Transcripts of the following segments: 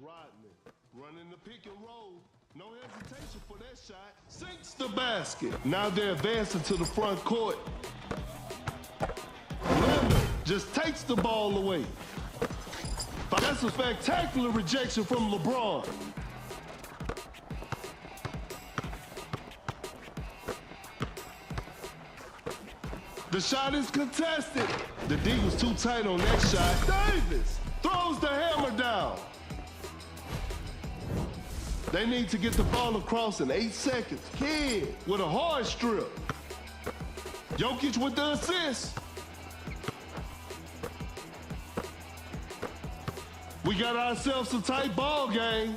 Rodman running the pick and roll. No hesitation for that shot. Sinks the basket. Now they're advancing to the front court. Leonard just takes the ball away. That's a spectacular rejection from LeBron. The shot is contested. The D was too tight on that shot. Davis throws the hammer down. They need to get the ball across in 8 seconds. Kid with a hard strip. Jokic with the assist. We got ourselves a tight ball game.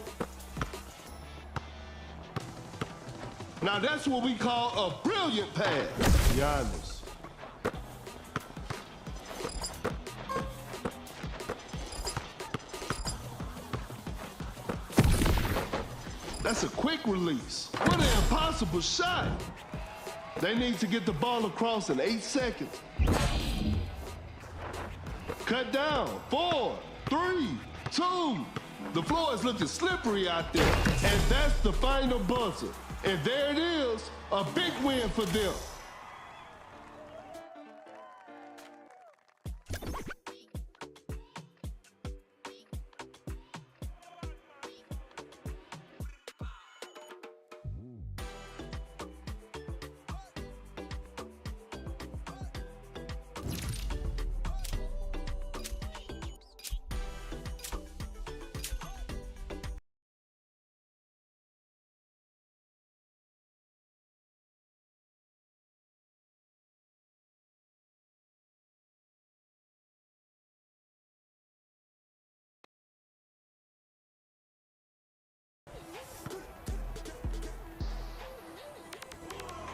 Now that's what we call a brilliant pass. Giannis. That's a quick release. What an impossible shot. They need to get the ball across in 8 seconds. Cut down. 4, 3, 2. The floor is looking slippery out there. And that's the final buzzer. And there it is, a big win for them.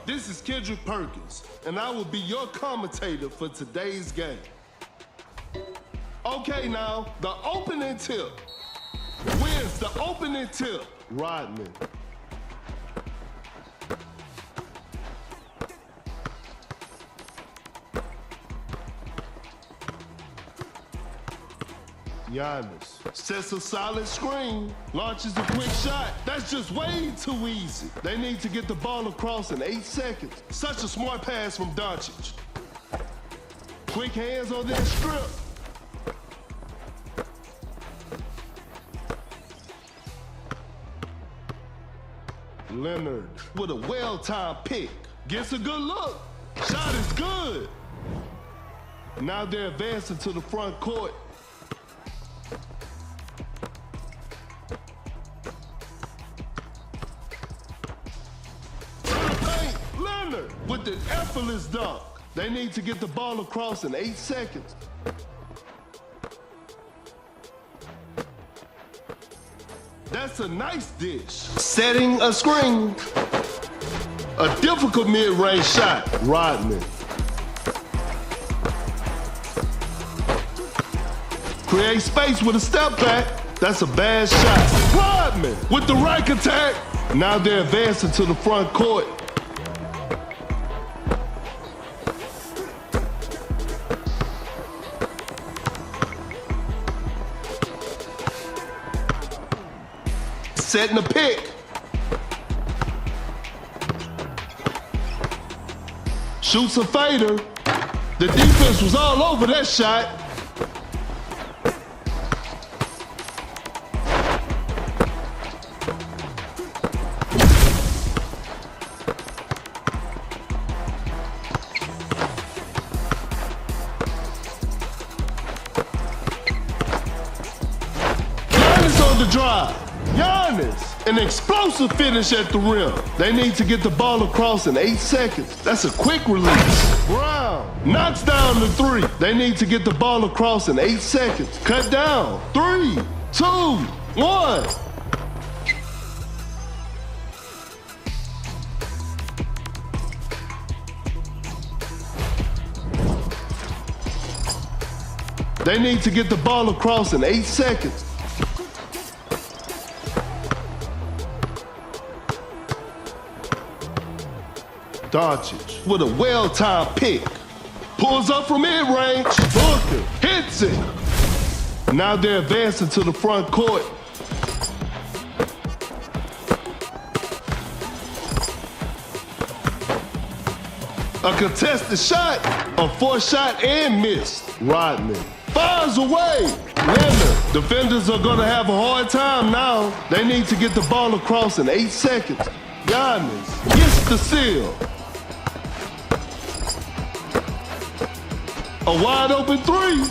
This is Kendrick Perkins, and I will be your commentator for today's game. Okay, now, the opening tip. Where's the opening tip? Rodman. Giannis sets a solid screen, launches a quick shot. That's just way too easy. They need to get the ball across in 8 seconds. Such a smart pass from Doncic. Quick hands on that strip. Leonard with a well-timed pick. Gets a good look. Shot is good. Now they're advancing to the front court. With an effortless dunk. They need to get the ball across in 8 seconds. That's a nice dish. Setting a screen. A difficult mid-range shot. Rodman. Create space with a step back. That's a bad shot. Rodman with the right attack. Now they're advancing to the front court. Setting a pick. Shoots a fader. The defense was all over that shot. Giannis on the drive. Giannis, an explosive finish at the rim. They need to get the ball across in 8 seconds. That's a quick release. Brown knocks down the 3. They need to get the ball across in 8 seconds. Cut down. 3, 2, 1. They need to get the ball across in 8 seconds. Doncic with a well-timed pick. Pulls up from mid-range. Booker hits it. Now they're advancing to the front court. A contested shot, a forced shot and missed. Rodman fires away. Leonard, defenders are gonna have a hard time now. They need to get the ball across in 8 seconds. Giannis gets the seal. A wide open three.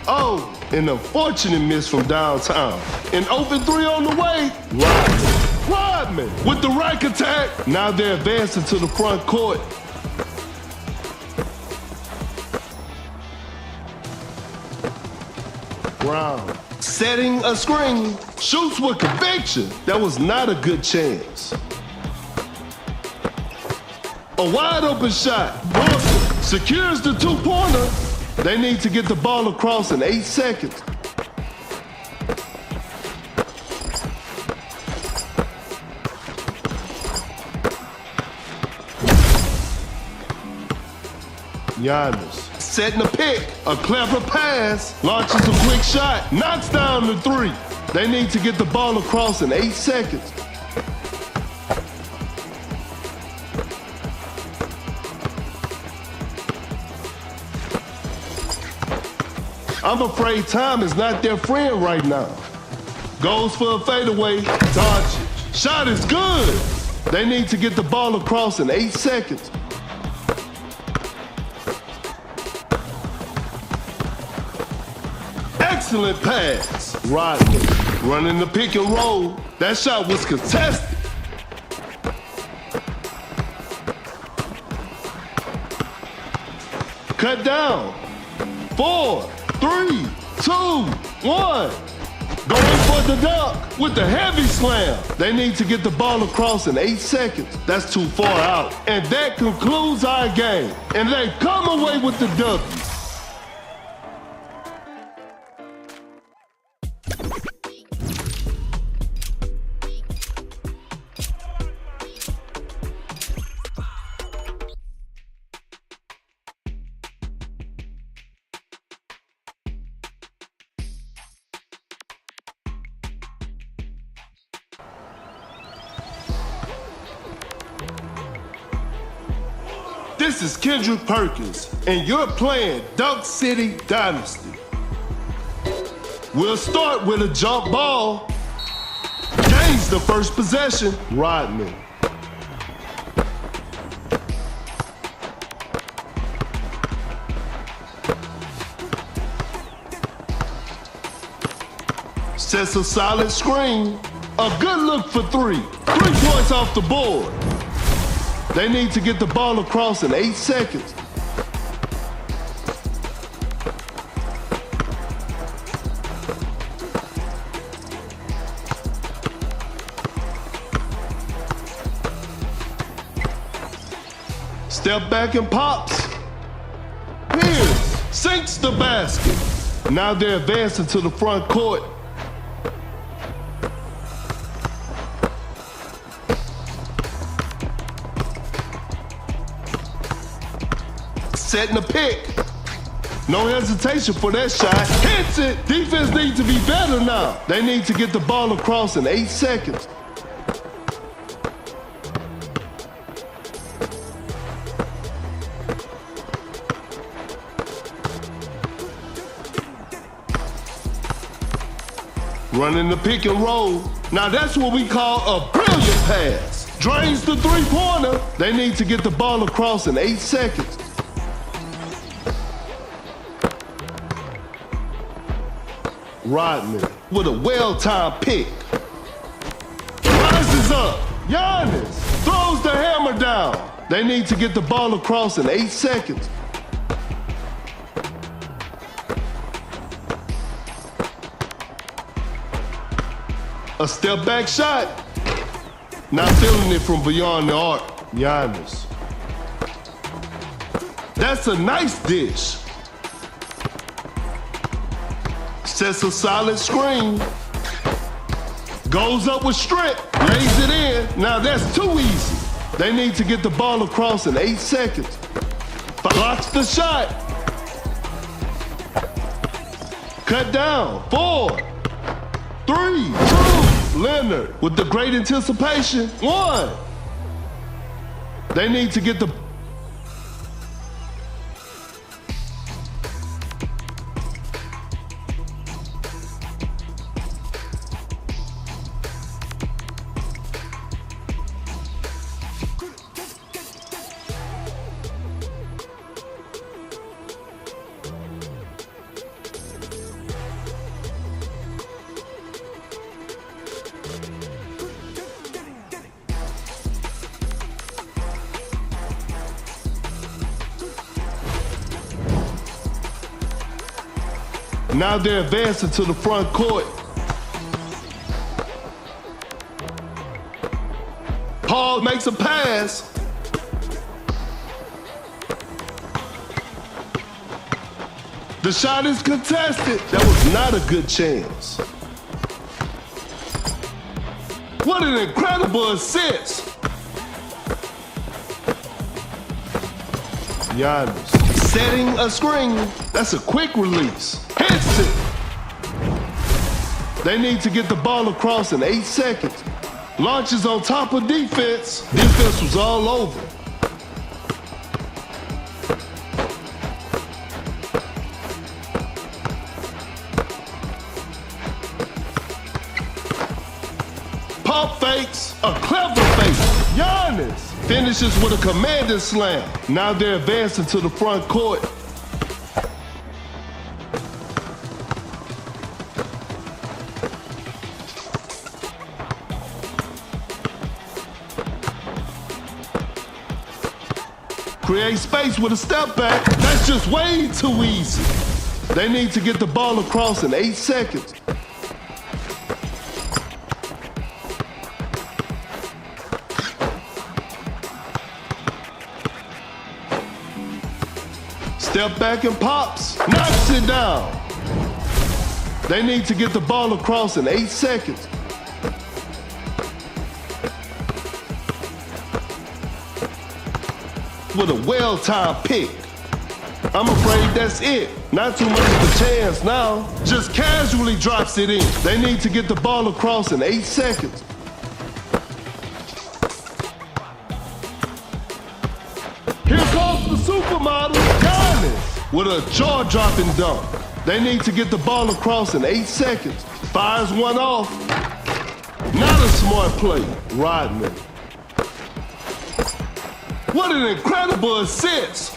Oh, an unfortunate miss from downtown. An open three on the way. Rodman with the rack attack. Now they're advancing to the front court. Brown setting a screen. Shoots with conviction. That was not a good chance. A wide open shot. Brooklyn secures the two-pointer. They need to get the ball across in 8 seconds. Giannis setting a pick. A clever pass. Launches a quick shot. Knocks down the three. They need to get the ball across in 8 seconds. I'm afraid time is not their friend right now. Goes for a fadeaway. Doncic. Shot is good. They need to get the ball across in 8 seconds. Excellent pass. Rodman running the pick and roll. That shot was contested. Cut down. 4, 3, 2, 1. Going for the dunk with the heavy slam. They need to get the ball across in 8 seconds. That's too far out. And that concludes our game. And they come away with the W. This is Kendrick Perkins, and you're playing Dunk City Dynasty. We'll start with a jump ball. Gains the first possession. Rodman. Sets a solid screen. A good look for three. 3 points off the board. They need to get the ball across in 8 seconds. Step back and pops. Pierce sinks the basket. Now they're advancing to the front court. Setting a pick. No hesitation for that shot. Hits it. Defense needs to be better now. They need to get the ball across in 8 seconds. Running the pick and roll. Now that's what we call a brilliant pass. Drains the three-pointer. They need to get the ball across in 8 seconds. Rodman with a well-timed pick. Rises up. Giannis throws the hammer down. They need to get the ball across in 8 seconds. A step back shot. Not feeling it from beyond the arc. Giannis. That's a nice dish. Sets a solid screen. Goes up with strength. Lays it in. Now that's too easy. They need to get the ball across in 8 seconds. Blocks the shot. Cut down. 4, 3, 2. Leonard with the great anticipation. 1. They need to get the Now they're advancing to the front court. Paul makes a pass. The shot is contested. That was not a good chance. What an incredible assist. Giannis setting a screen. That's a quick release. Hits it. They need to get the ball across in 8 seconds. Launches on top of defense. Defense was all over. Pump fakes, a clever fake. Giannis finishes with a commanding slam. Now they're advancing to the front court. Create space with a step back. That's just way too easy. They need to get the ball across in 8 seconds. Step back and pops. Knocks it down. They need to get the ball across in 8 seconds. With a well-timed pick. I'm afraid that's it. Not too much of a chance now. Just casually drops it in. They need to get the ball across in 8 seconds. Here comes the supermodel, Giannis, with a jaw-dropping dunk. They need to get the ball across in 8 seconds. Fires one off. Not a smart play. Rodman. What an incredible assist!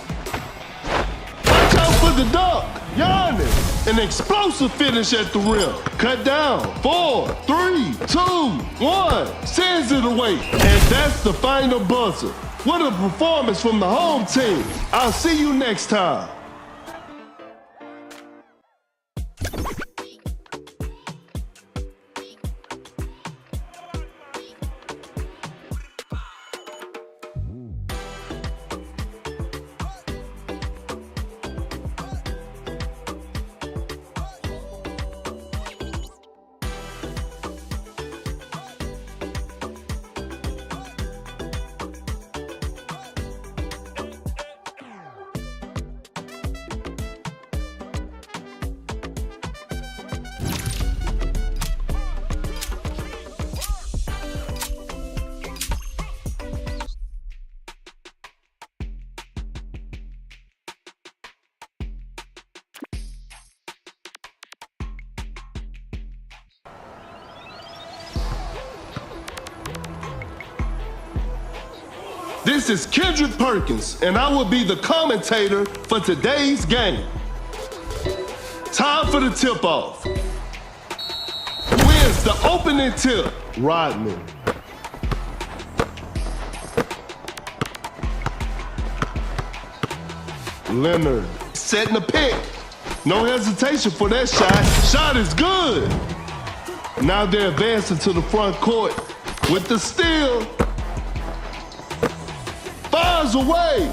Watch out for the dunk! Giannis, an explosive finish at the rim. Cut down, 4, 3, 2, 1, sends it away. And that's the final buzzer. What a performance from the home team. I'll see you next time. This is Kendrick Perkins, and I will be the commentator for today's game. Time for the tip-off. Wins the opening tip? Rodman. Leonard setting the pick. No hesitation for that shot. Shot is good. Now they're advancing to the front court with the steal. Fires away.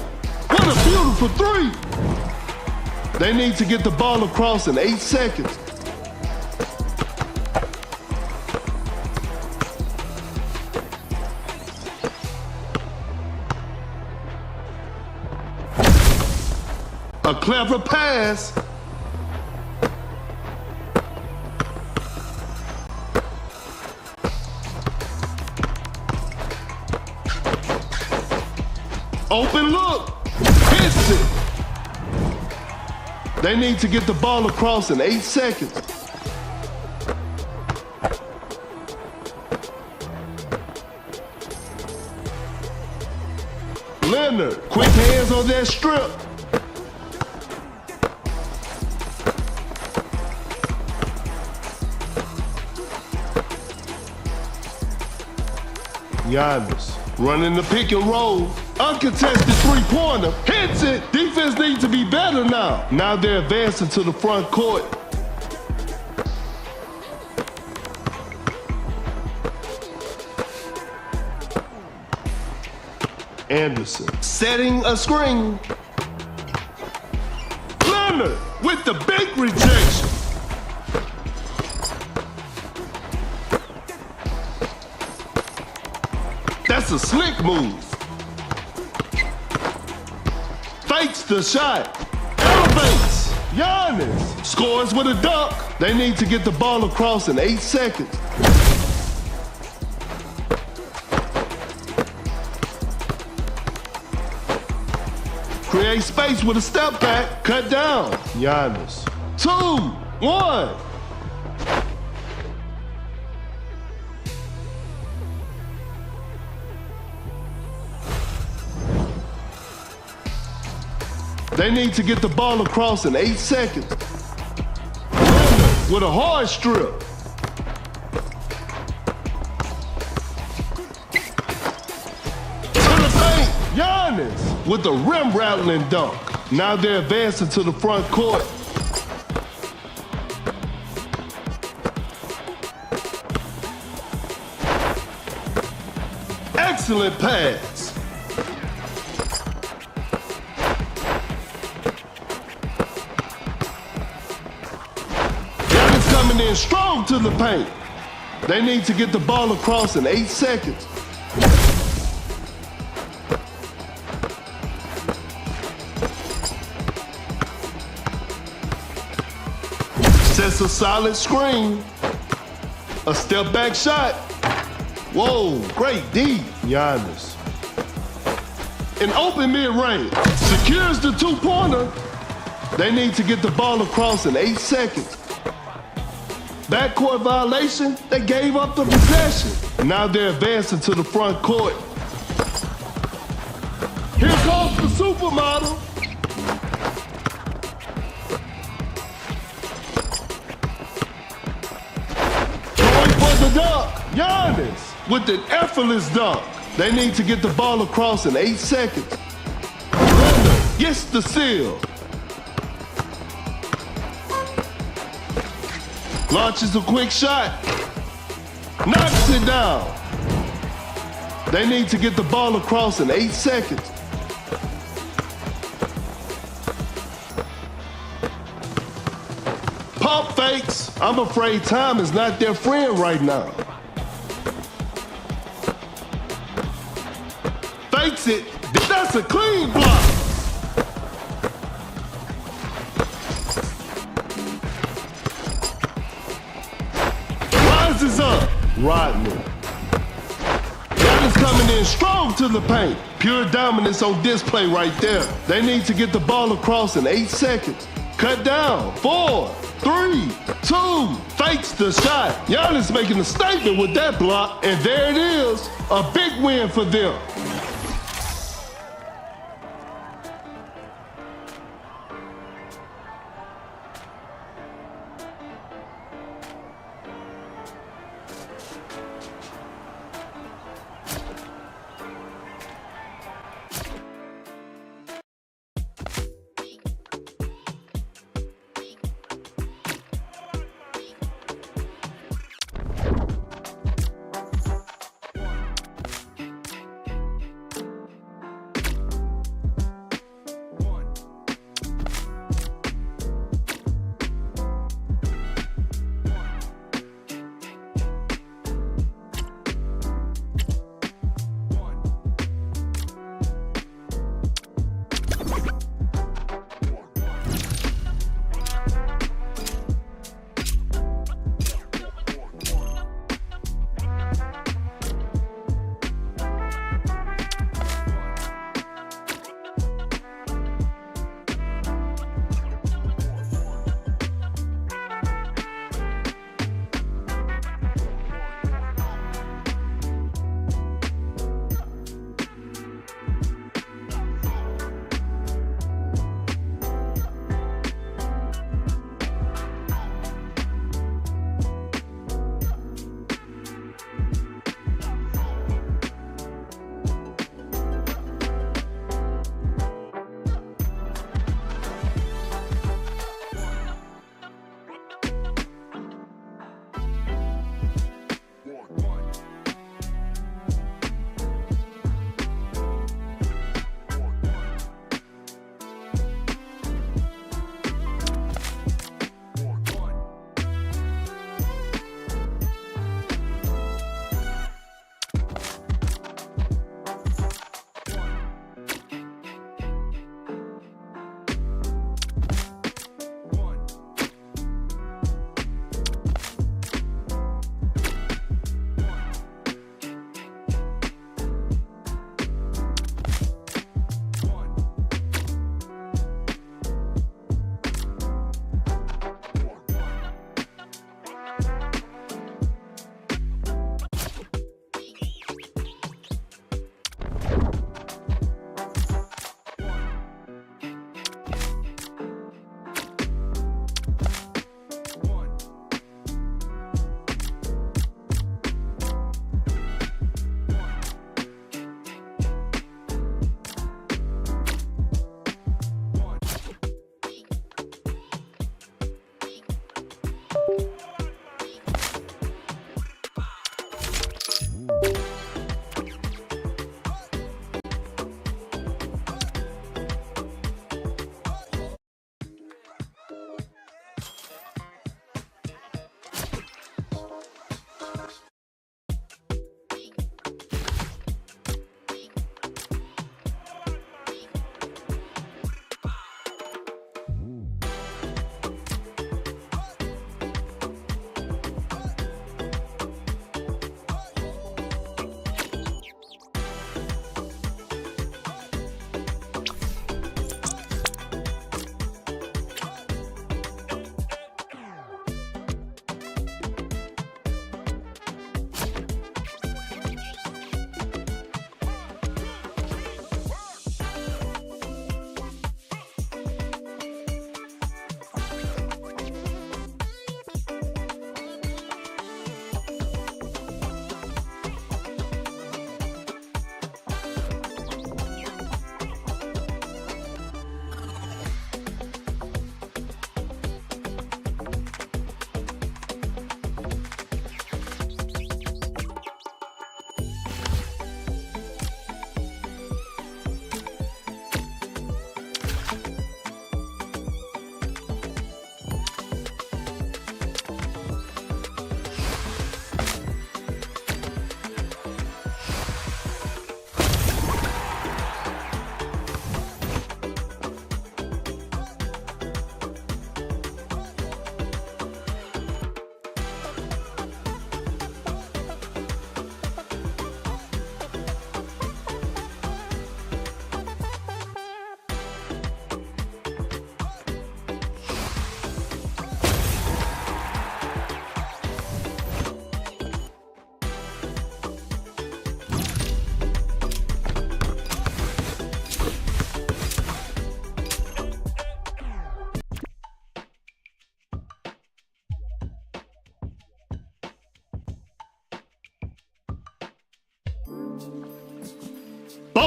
What a beautiful three. They need to get the ball across in 8 seconds. A clever pass. Open look. Hits it. They need to get the ball across in 8 seconds. Leonard, quick hands on that strip. Giannis running the pick and roll. Uncontested three-pointer. Hits it. Defense needs to be better now. Now they're advancing to the front court. Anderson setting a screen. Leonard with the big rejection. That's a slick move. Fakes the shot. Elevates. Giannis scores with a dunk. They need to get the ball across in 8 seconds. Create space with a step back. Cut down. Giannis. 2, 1. They need to get the ball across in 8 seconds. With a hard strip. To the paint. Giannis with a rim rattling dunk. Now they're advancing to the front court. Excellent pass. Giannis coming in strong to the paint. They need to get the ball across in 8 seconds. Sets a solid screen. A step back shot. Whoa, great D. Giannis. An open mid-range. Secures the two-pointer. They need to get the ball across in 8 seconds. Backcourt violation. They gave up the possession. Now they're advancing to the front court. Here comes the supermodel. The dunk. Giannis with an effortless dunk. They need to get the ball across in 8 seconds. Leonard gets the seal. Launches a quick shot. Knocks it down. They need to get the ball across in 8 seconds. Pump fakes. I'm afraid time is not their friend right now. Fakes it. That's a clean block. Rises up. Rodney. Giannis coming in strong to the paint. Pure dominance on display right there. They need to get the ball across in 8 seconds. Cut down. 4, 3, 2, fakes the shot. Giannis making a statement with that block, and there it is, a big win for them.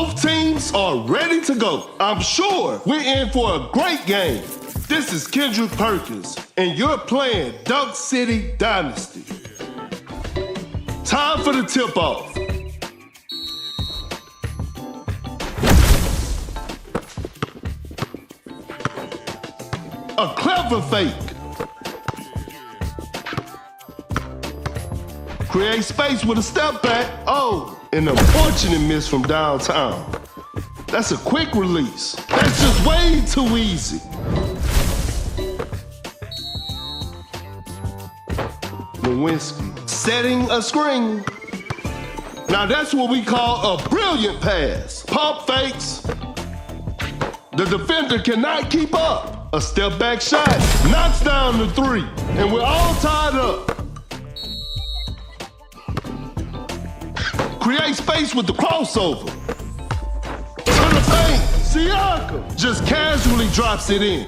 Both teams are ready to go. I'm sure we're in for a great game. This is Kendrick Perkins, and you're playing Dunk City Dynasty. Time for the tip-off. A clever fake. Create space with a step back. Oh, an unfortunate miss from downtown. That's a quick release. That's just way too easy. Lewinsky setting a screen. Now that's what we call a brilliant pass. Pump fakes. The defender cannot keep up. A step back shot knocks down the three, and we're all tied up. Create space with the crossover. To the paint, Siakam just casually drops it in.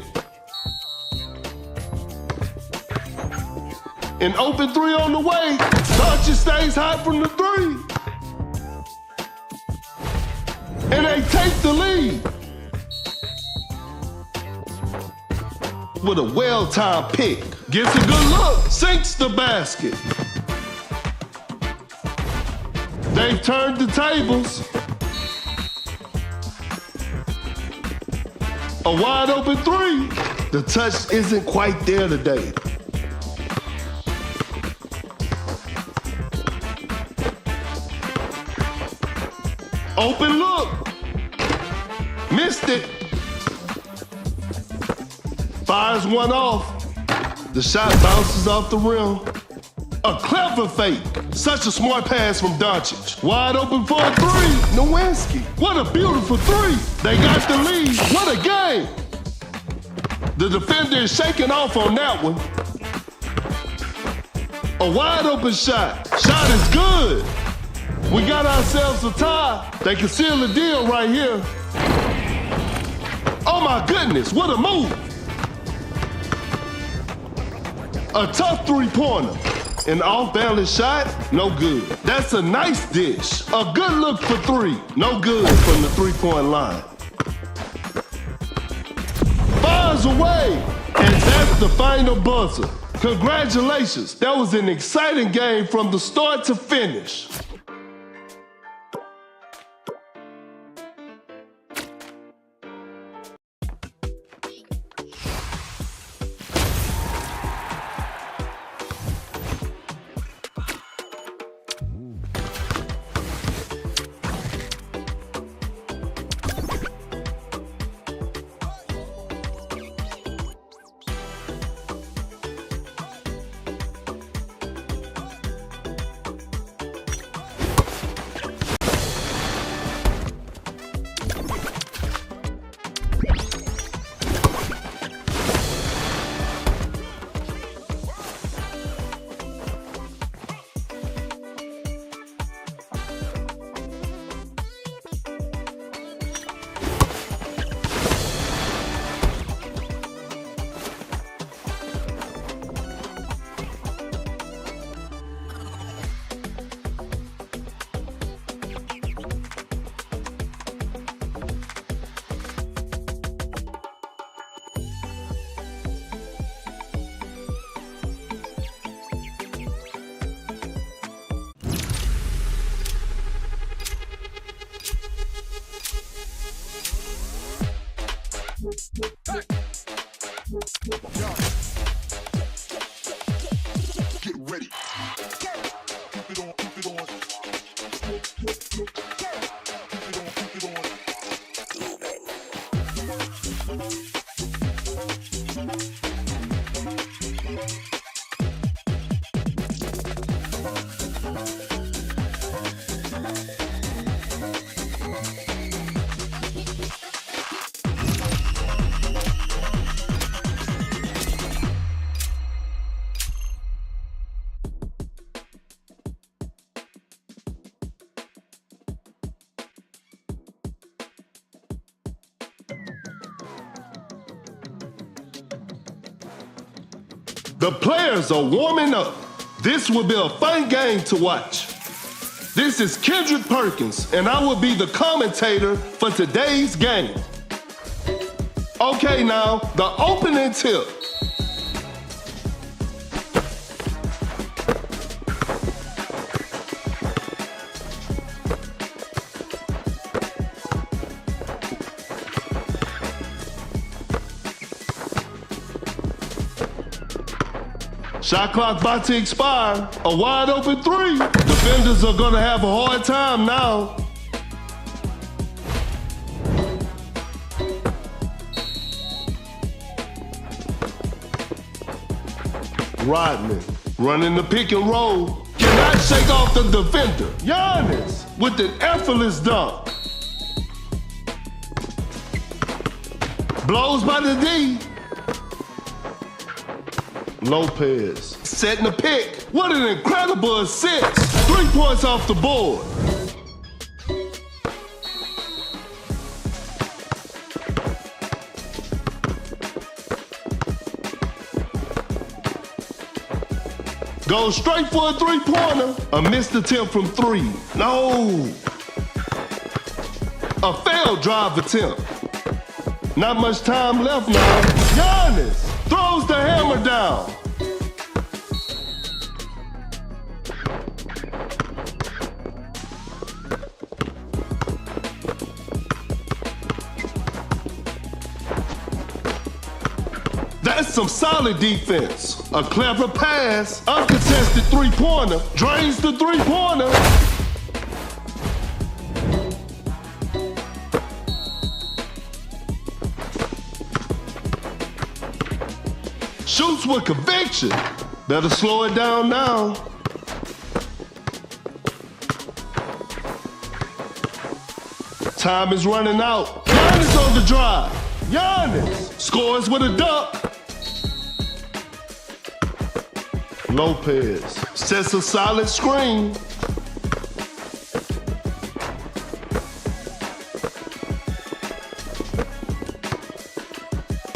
An open three on the way. Doncic stays hot from the three. And they take the lead. With a well-timed pick. Gets a good look, sinks the basket. They've turned the tables. A wide open three. The touch isn't quite there today. Open look. Missed it. Fires one off. The shot bounces off the rim. A clever fake. Such a smart pass from Doncic. Wide open for a three. Lewinsky. What a beautiful three. They got the lead. What a game. The defender is shaking off on that one. A wide open shot. Shot is good. We got ourselves a tie. They can seal the deal right here. Oh my goodness, what a move. A tough three-pointer. An off-balance shot, no good. That's a nice dish. A good look for three, no good from the three-point line. Fires away, and that's the final buzzer. Congratulations, that was an exciting game from the start to finish. Get ready. Keep it on, keep it on. Keep it on, keep it on. The players are warming up. This will be a fun game to watch. This is Kendrick Perkins, and I will be the commentator for today's game. Okay, now, the opening tip. Shot clock about to expire. A wide open three. Defenders are gonna have a hard time now. Rodman running the pick and roll. Cannot shake off the defender. Giannis with an effortless dunk. Blows by the D. Lopez setting the pick. What an incredible assist. 3 points off the board. Goes straight for a three-pointer. A missed attempt from three. No. A failed drive attempt. Not much time left now. Giannis throws the hammer down. That's some solid defense. A clever pass, uncontested three-pointer, drains the three-pointer. Shoots with conviction. Better slow it down now. Time is running out. Giannis on the drive. Giannis scores with a dunk. Lopez sets a solid screen.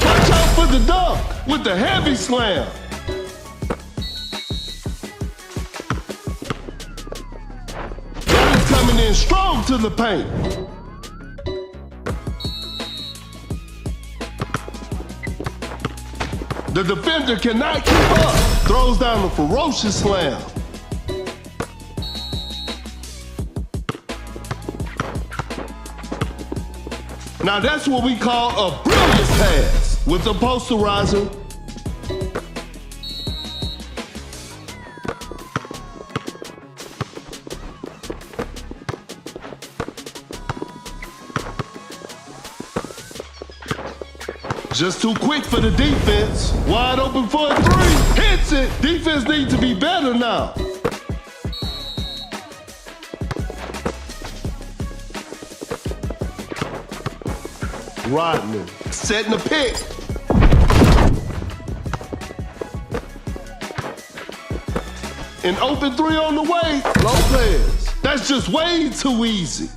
Watch out for the dunk with the heavy slam. Giannis coming in strong to the paint. The defender cannot keep up. Throws down a ferocious slam. Now that's what we call a brilliant pass with the posterizer. Just too quick for the defense. Wide open for a three. Hits it. Defense needs to be better now. Rodman setting the pick. An open three on the way. Lopez. That's just way too easy.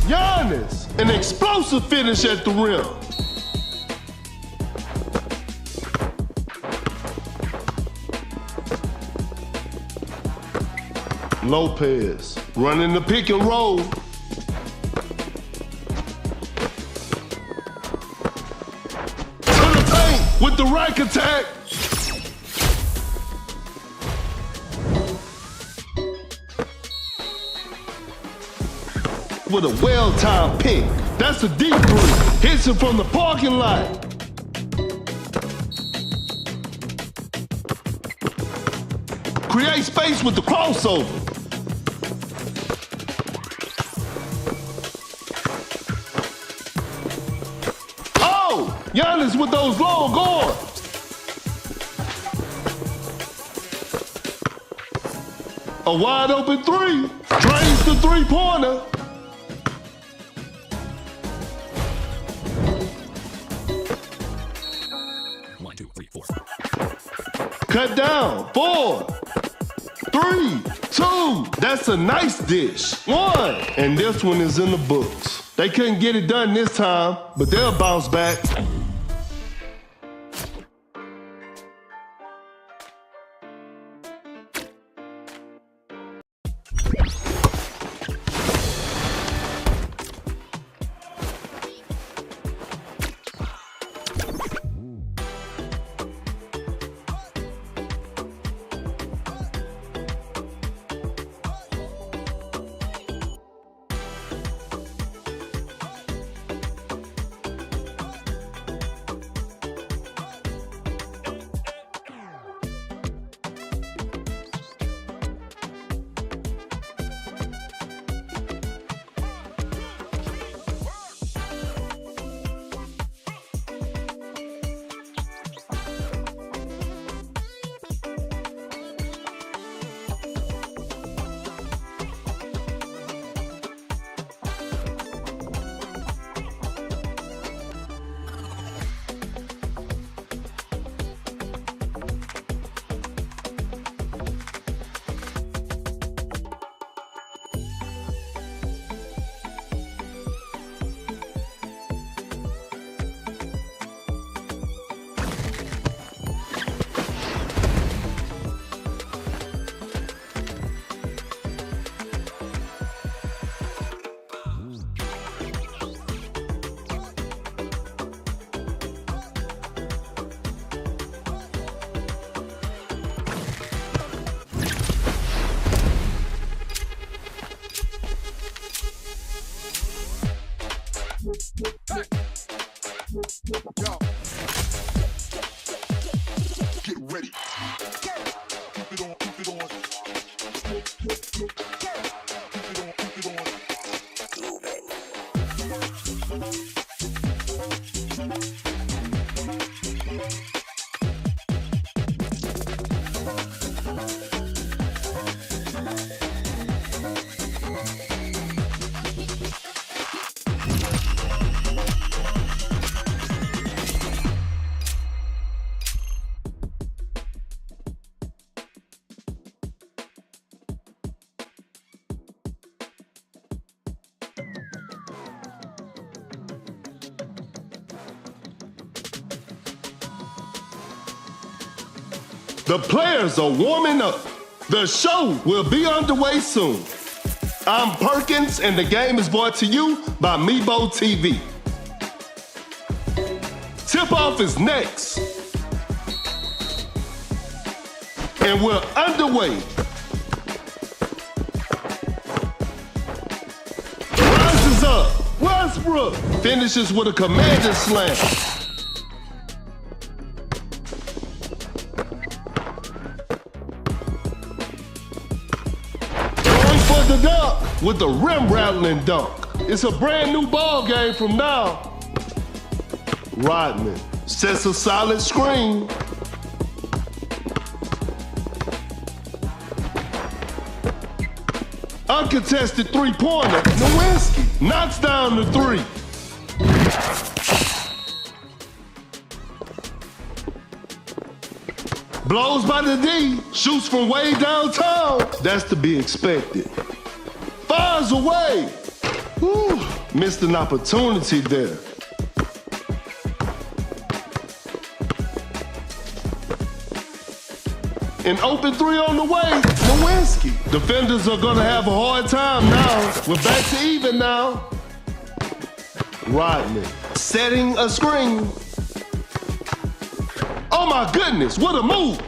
Giannis, an explosive finish at the rim. Lopez running the pick and roll. To the paint with the rack attack. With a well-timed pick. That's a deep three. Hits it from the parking lot. Create space with the crossover. Oh, Giannis with those long guards. A wide open three. Drains the three-pointer. Cut down. 4, 3, 2. That's a nice dish. 1. And this one is in the books. They couldn't get it done this time, but they'll bounce back. Yo. Get ready. Keep it on, keep it on. Keep it on, keep it on. The players are warming up. The show will be underway soon. I'm Perkins, and the game is brought to you by Mebo TV. Tip-off is next. And we're underway. Rises up. Westbrook finishes with a commander slam. The dunk with the rim rattling dunk. It's a brand new ball game from now. Rodman sets a solid screen. Uncontested three-pointer. Nowinski knocks down the three. Blows by the D, shoots from way downtown. That's to be expected. Fires away. Whew, missed an opportunity there. An open three on the way. Nowinski. Defenders are gonna have a hard time now. We're back to even now. Rodman setting a screen. Oh my goodness, what a move.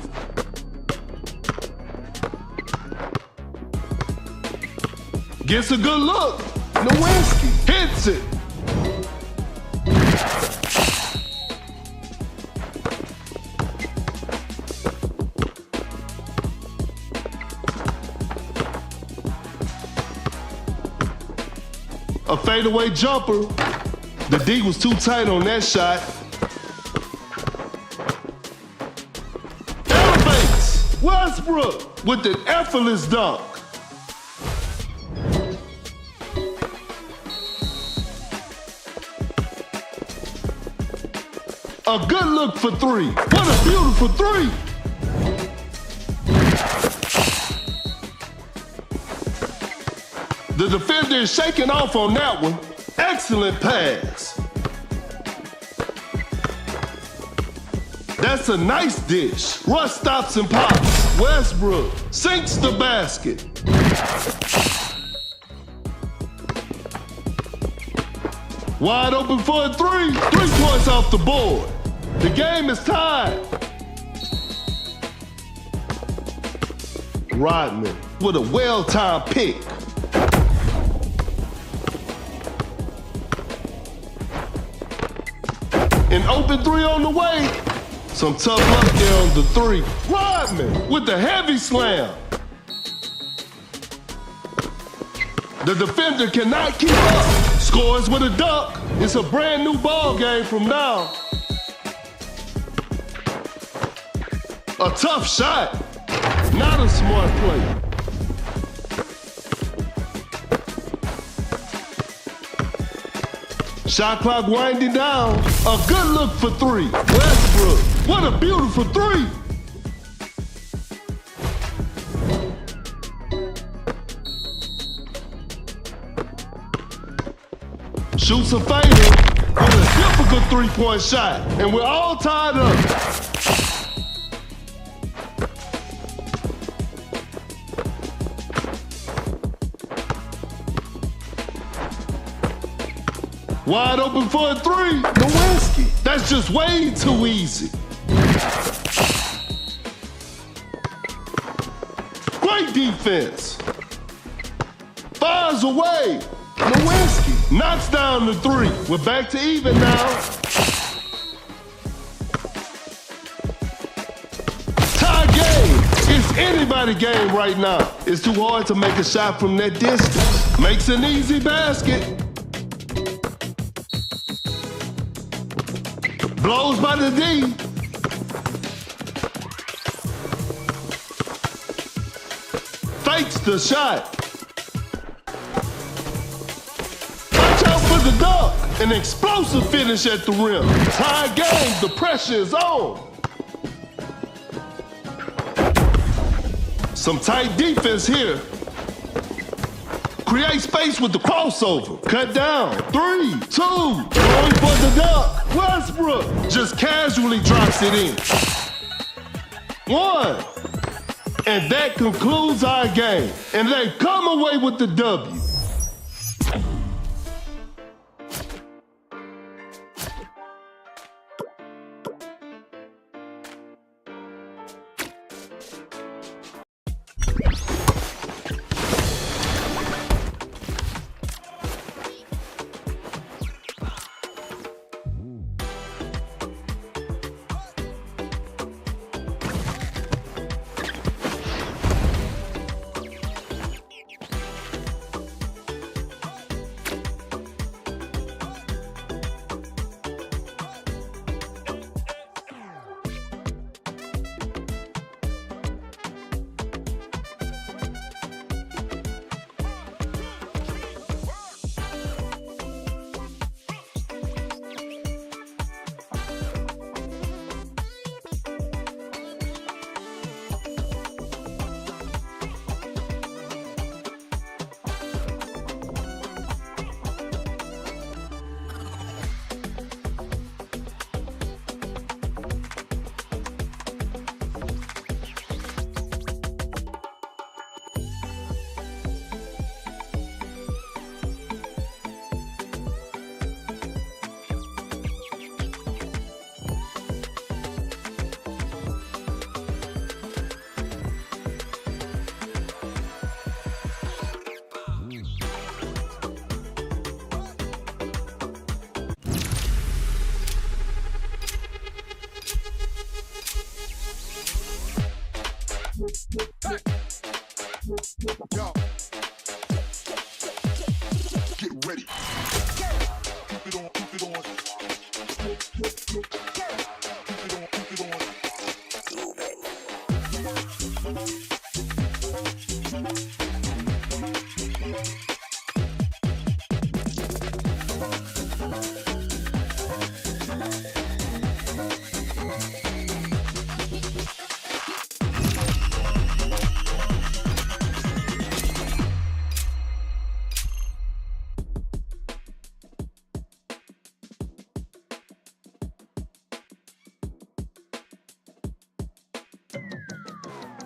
Gets a good look. Nowinski hits it. A fadeaway jumper. The D was too tight on that shot. Elevates. Westbrook with an effortless dunk. A good look for three. What a beautiful three. The defender is shaking off on that one. Excellent pass. That's a nice dish. Russ stops and pops. Westbrook sinks the basket. Wide open for a three. 3 points off the board. The game is tied. Rodman with a well-timed pick. An open three on the way. Some tough luck there on the three. Rodman with the heavy slam. The defender cannot keep up. Scores with a dunk. It's a brand new ball game from now. A tough shot. Not a smart play. Shot clock winding down. A good look for three. Westbrook. What a beautiful three. Shoots a fader with a difficult three-point shot. And we're all tied up. Wide open for a three. Nowinski. That's just way too easy. Great defense. Fires away. Nowinski knocks down the three. We're back to even now. Tie game. It's anybody's game right now. It's too hard to make a shot from that distance. Makes an easy basket. Blows by the D. Fakes the shot. Watch out for the dunk. An explosive finish at the rim. Tie game. The pressure is on. Some tight defense here. Create space with the crossover. Cut down. 3, 2. Going for the dunk. Westbrook just casually drops it in. 1. And that concludes our game. And they come away with the W.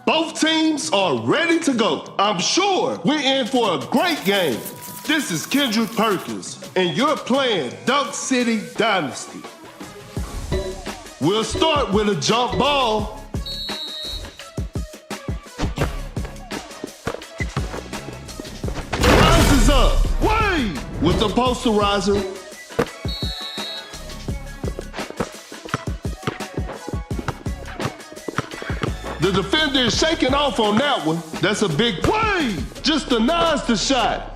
Both teams are ready to go. I'm sure we're in for a great game. This is Kendrick Perkins, and you're playing Dunk City Dynasty. We'll start with a jump ball. Rises up, way, with the posterizer. The defender is shaking off on that one. That's a big play. Just denies the shot.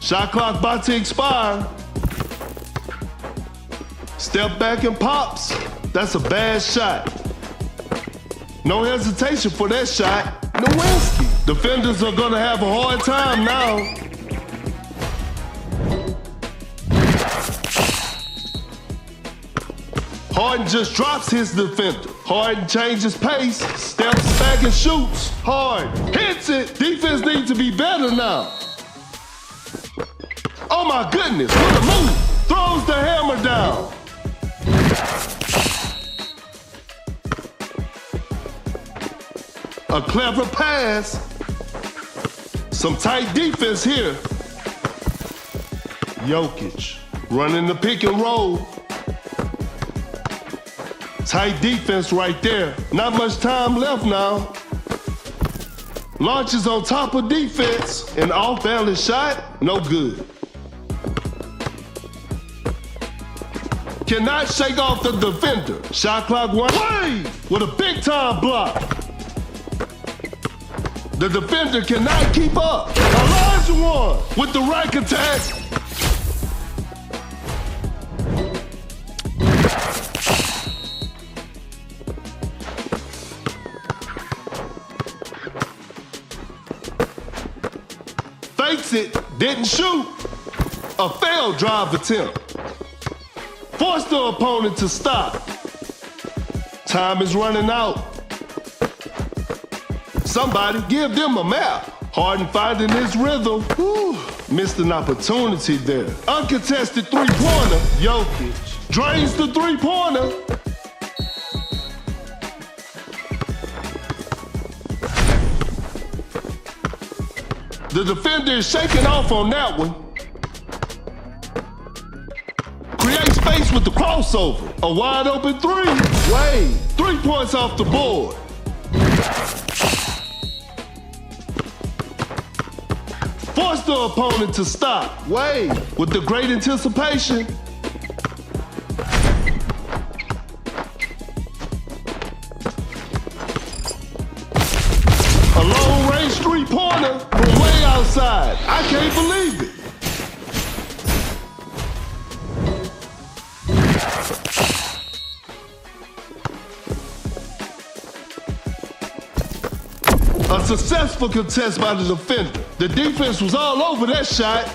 Shot clock about to expire. Step back and pops. That's a bad shot. No hesitation for that shot. Nowinski. Defenders are gonna have a hard time now. Harden just drops his defender. Harden changes pace, steps back and shoots. Harden hits it. Defense needs to be better now. Oh my goodness, what a move. Throws the hammer down. A clever pass. Some tight defense here. Jokic running the pick and roll. Tight defense right there. Not much time left now. Launches on top of defense. An off-balance shot, no good. Cannot shake off the defender. Shot clock one way with a big-time block. The defender cannot keep up. Elijah one with the rack attack. Fakes it, didn't shoot. A failed drive attempt. Forced the opponent to stop. Time is running out. Somebody give them a map. Harden finding his rhythm. Whew. Missed an opportunity there. Uncontested three-pointer. Jokic drains the three-pointer. The defender is shaking off on that one. Create space with the crossover. A wide open three. Wade. 3 points off the board. Force the opponent to stop. Wade with the great anticipation. A long-range three-pointer from way outside. I can't believe it. A successful contest by the defender. The defense was all over that shot.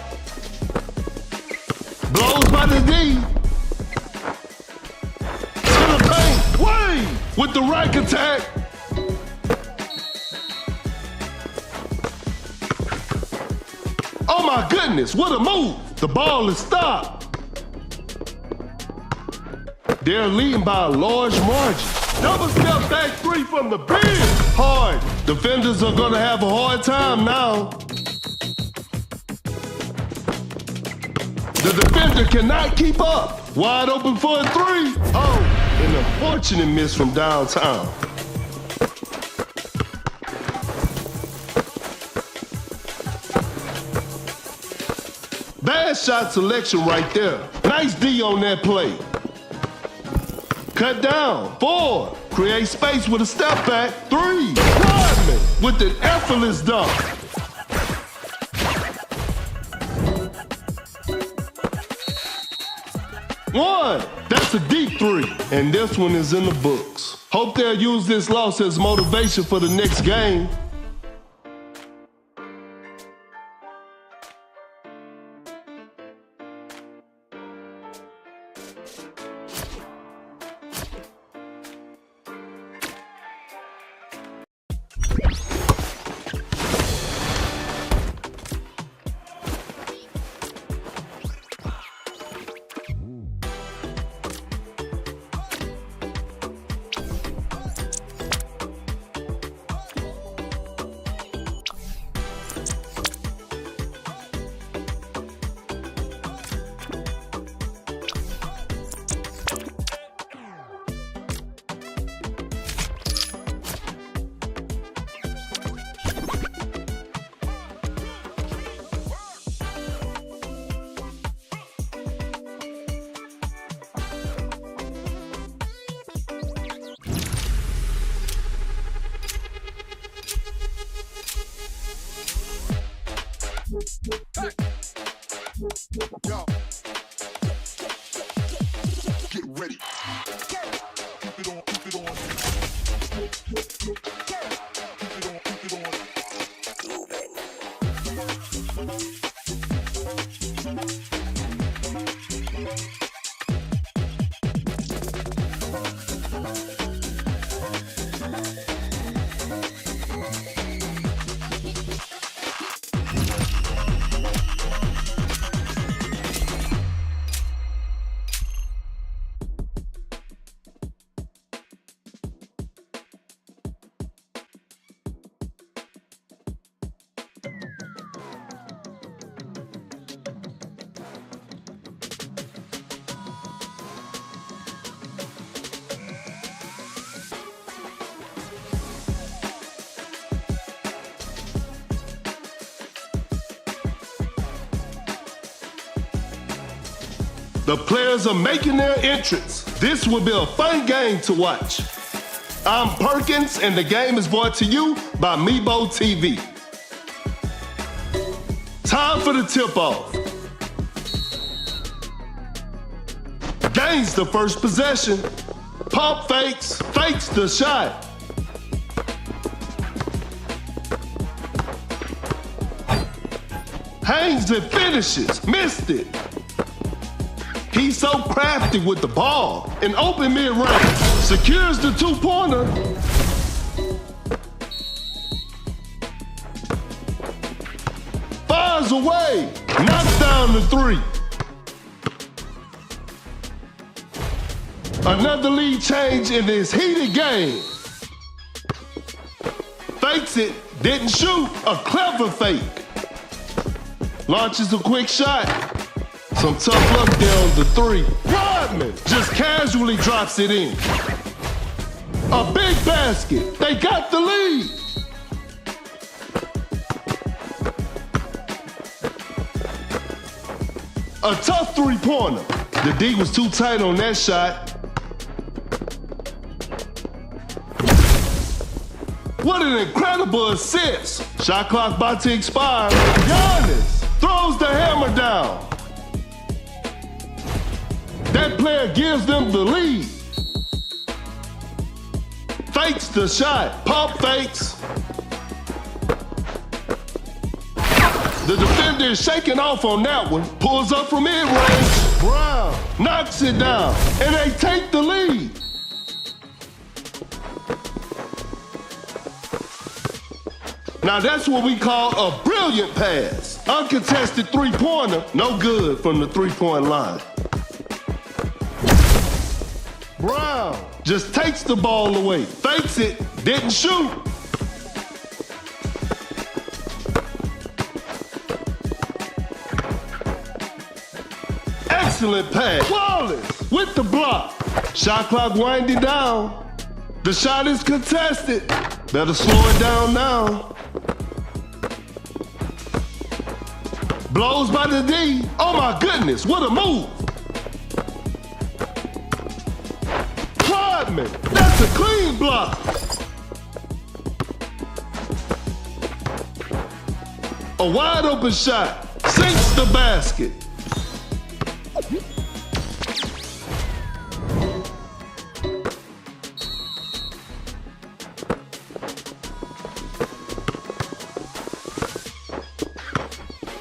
Blows by the D. To the paint. Wade with the rack attack. Oh my goodness, what a move. The ball is stopped. They're leading by a large margin. Double step back three from the bench. Hard. Defenders are gonna have a hard time now. The defender cannot keep up. Wide open for a three. Oh, an unfortunate miss from downtown. Bad shot selection right there. Nice D on that play. Cut down. 4. Create space with a step back. 3. Rodman with an effortless dunk. 1. That's a deep 3. And this one is in the books. Hope they'll use this loss as motivation for the next game. The players are making their entrance. This will be a fun game to watch. I'm Perkins, and the game is brought to you by Mebo TV. Time for the tip-off. Gains the first possession. Pump fakes the shot. Hangs and finishes, missed it. He's so crafty with the ball. In open mid-range, secures the two-pointer. Fires away, knocks down the three. Another lead change in this heated game. Fakes it, didn't shoot, a clever fake. Launches a quick shot. Some tough luck there on the three. Rodman just casually drops it in. A big basket. They got the lead. A tough three-pointer. The D was too tight on that shot. What an incredible assist. Shot clock about to expire. Giannis throws the hammer down. That player gives them the lead. Fakes the shot, pump fakes. The defender is shaking off on that one. Pulls up from mid-range. Brown knocks it down, and they take the lead. Now that's what we call a brilliant pass. Uncontested three-pointer, no good from the three-point line. Brown just takes the ball away, fakes it, didn't shoot. Excellent pass. Wallace with the block. Shot clock winding down. The shot is contested. Better slow it down now. Blows by the D. Oh my goodness, what a move. That's a clean block. A wide open shot. Sinks the basket.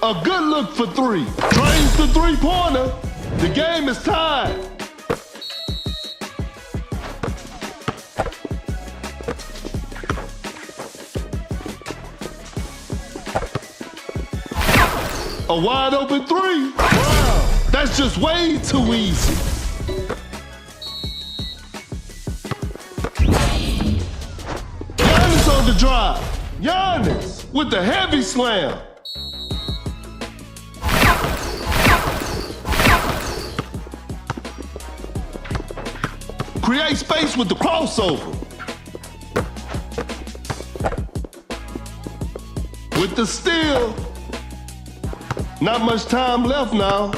A good look for three. Drains the three-pointer. The game is tied. A wide open three. Wow, that's just way too easy. Giannis on the drive. Giannis with the heavy slam. Create space with the crossover. With the steal. Not much time left now.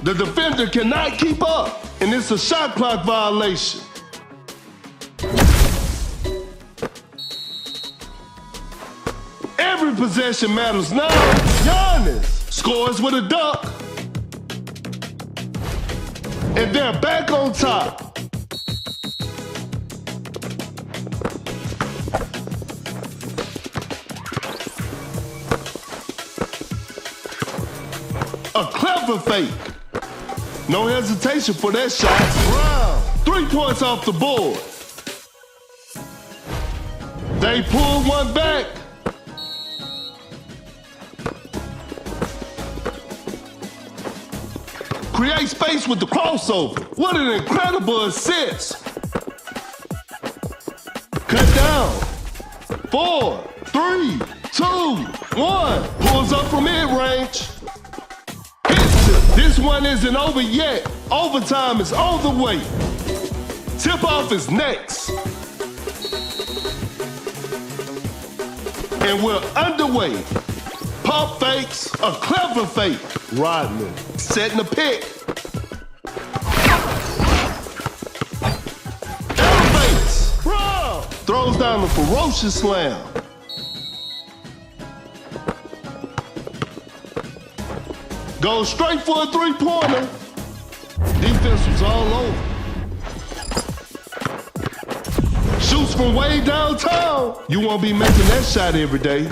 The defender cannot keep up, and it's a shot clock violation. Every possession matters now. Giannis scores with a dunk. And they're back on top. a clever fake. No hesitation for that shot. Brown, 3 points off the board. They pull one back. Create space with the crossover. What an incredible assist. Cut down. 4, 3, 2, 1. Pulls up from mid-range. Hits it. This one isn't over yet. Overtime is on the way. Tip-off is next. And we're underway. Pump fakes, a clever fake. Rodman setting the pick. Elevates. Bro. Throws down a ferocious slam. Goes straight for a three-pointer. Defense was all over. Shoots from way downtown. You won't be making that shot every day.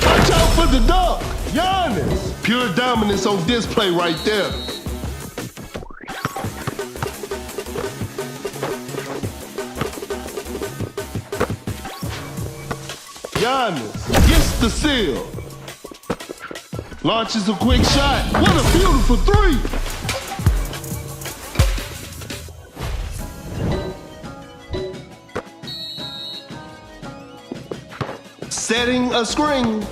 Watch out for the dunk. Giannis. Pure dominance on display right there. Giannis gets the seal. Launches a quick shot. What a beautiful three. Setting a screen.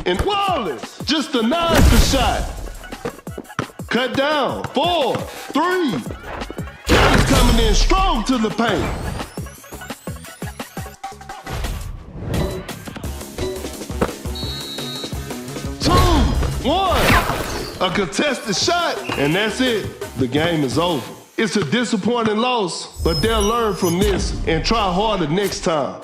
And Wallace just denies the shot. Cut down. 4, 3. Giannis coming in strong to the paint. 2, 1. A contested shot, and that's it. The game is over. It's a disappointing loss, but they'll learn from this and try harder next time.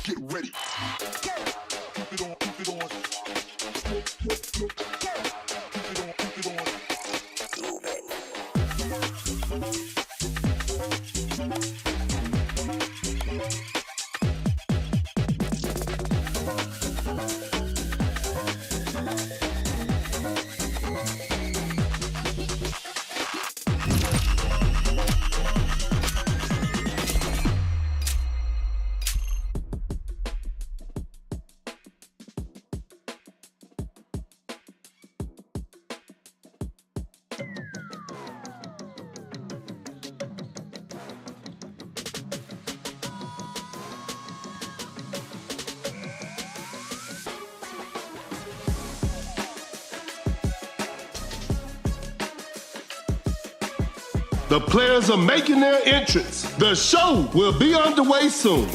Get ready. Keep it on, keep it on. Keep it on, keep it on. The players are making their entrance. The show will be underway soon.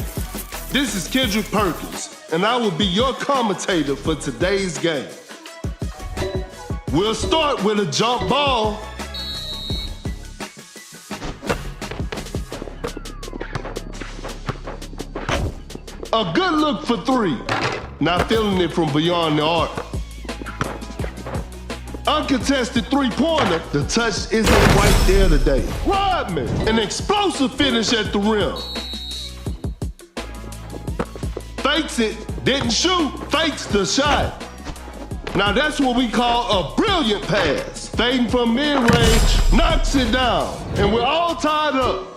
This is Kendrick Perkins, and I will be your commentator for today's game. We'll start with a jump ball. A good look for three. Not feeling it from beyond the arc. Uncontested three-pointer. The touch isn't right there today. Rodman, an explosive finish at the rim. Fakes it, didn't shoot, fakes the shot. Now that's what we call a brilliant pass. Fading from mid-range, not knocks it down, and we're all tied up.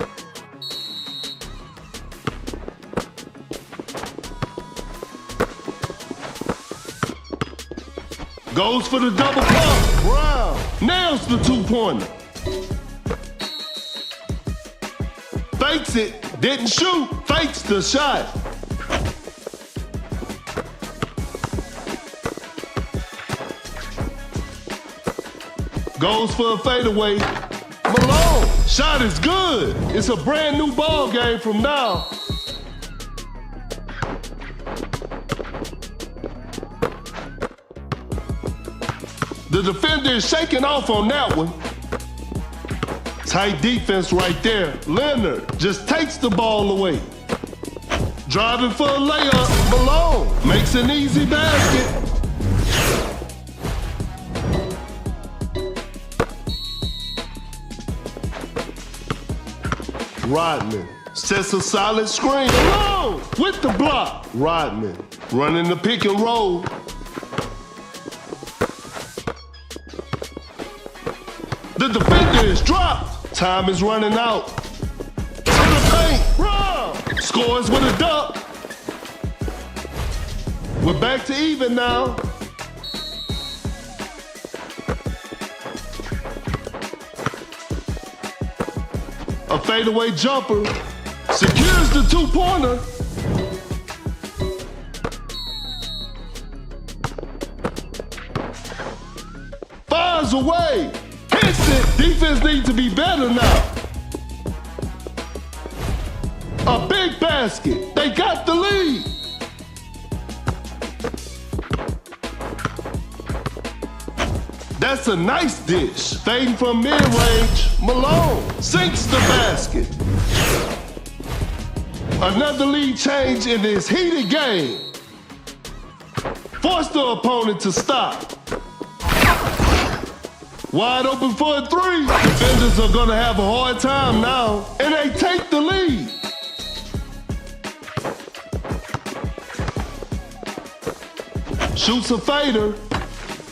Goes for the double pump. Brown nails the two-pointer. Fakes it, didn't shoot, fakes the shot. Goes for a fadeaway. Malone, shot is good. It's a brand new ball game from now. The defender is shaking off on that one. Tight defense right there. Leonard just takes the ball away. Driving for a layup. Malone makes an easy basket. Rodman sets a solid screen. Malone with the block. Rodman running the pick and roll. The defender is dropped. Time is running out. To the paint. Brown scores with a dunk. We're back to even now. A fadeaway jumper secures the two-pointer. Fires away. Hits it. Defense needs to be better now. A big basket. They got the lead. That's a nice dish. Fading from mid-range. Malone sinks the basket. Another lead change in this heated game. Force the opponent to stop. Wide open for a three. Defenders are gonna have a hard time now, and they take the lead. Shoots a fader.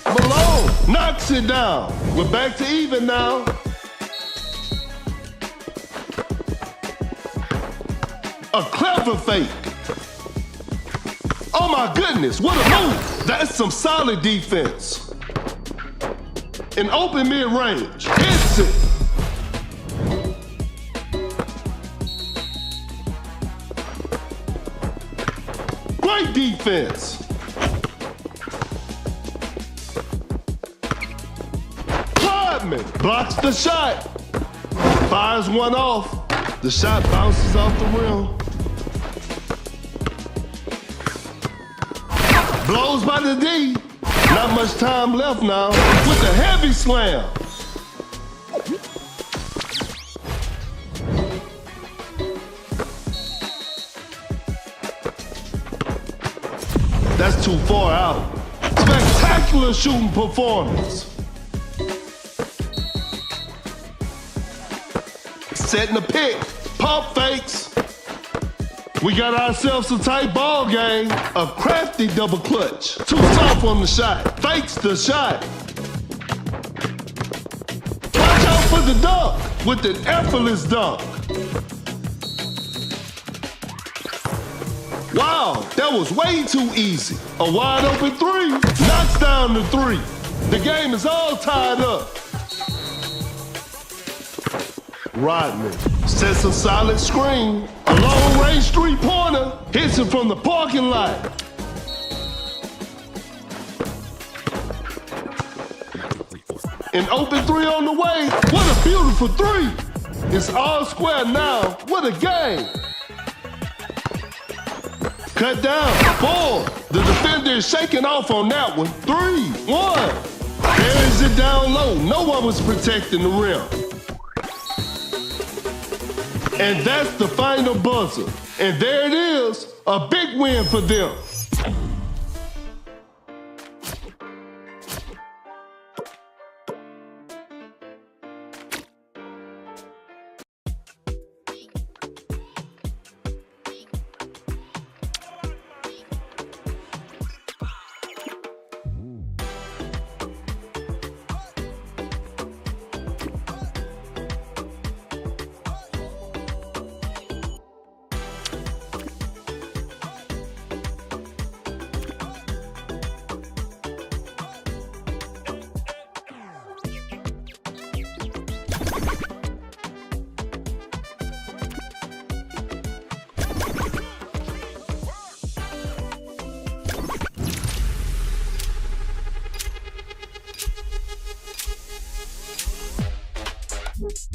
Malone knocks it down. We're back to even now. A clever fake. Oh my goodness, what a move. That's some solid defense. An open mid-range. Hits it. Great defense. Blocks the shot. Fires one off. The shot bounces off the rim. Blows by the D. Not much time left now. With a heavy slam. That's too far out. Spectacular shooting performance. Setting the pick, pump fakes. We got ourselves a tight ball game. A crafty double clutch. Too soft on the shot. Fakes the shot. Watch out for the dunk with an effortless dunk. Wow, that was way too easy. A wide open three. Knocks down the three. The game is all tied up. Rodman sets a solid screen. A long-range three-pointer hits it from the parking lot. An open three on the way. What a beautiful three. It's all square now. What a game. Cut down. 4. The defender is shaking off on that one. 3, 1. Buries it down low. No one was protecting the rim. And that's the final buzzer. And there it is, a big win for them.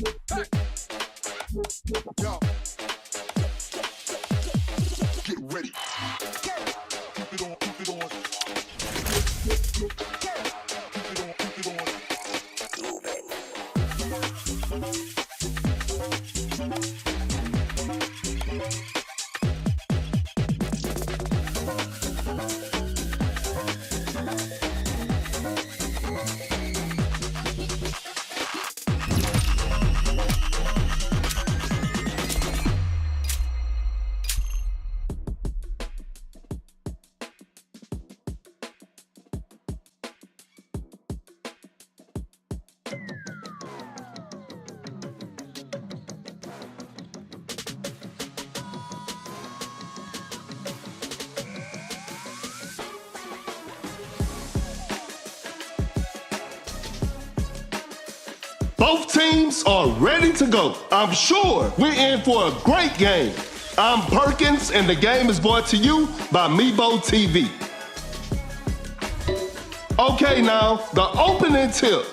Yo. Get ready. Keep it on, keep it on. Keep it on, keep it on. Both teams are ready to go. I'm sure we're in for a great game. I'm Perkins, and the game is brought to you by Mebo TV. Okay, now, the opening tip.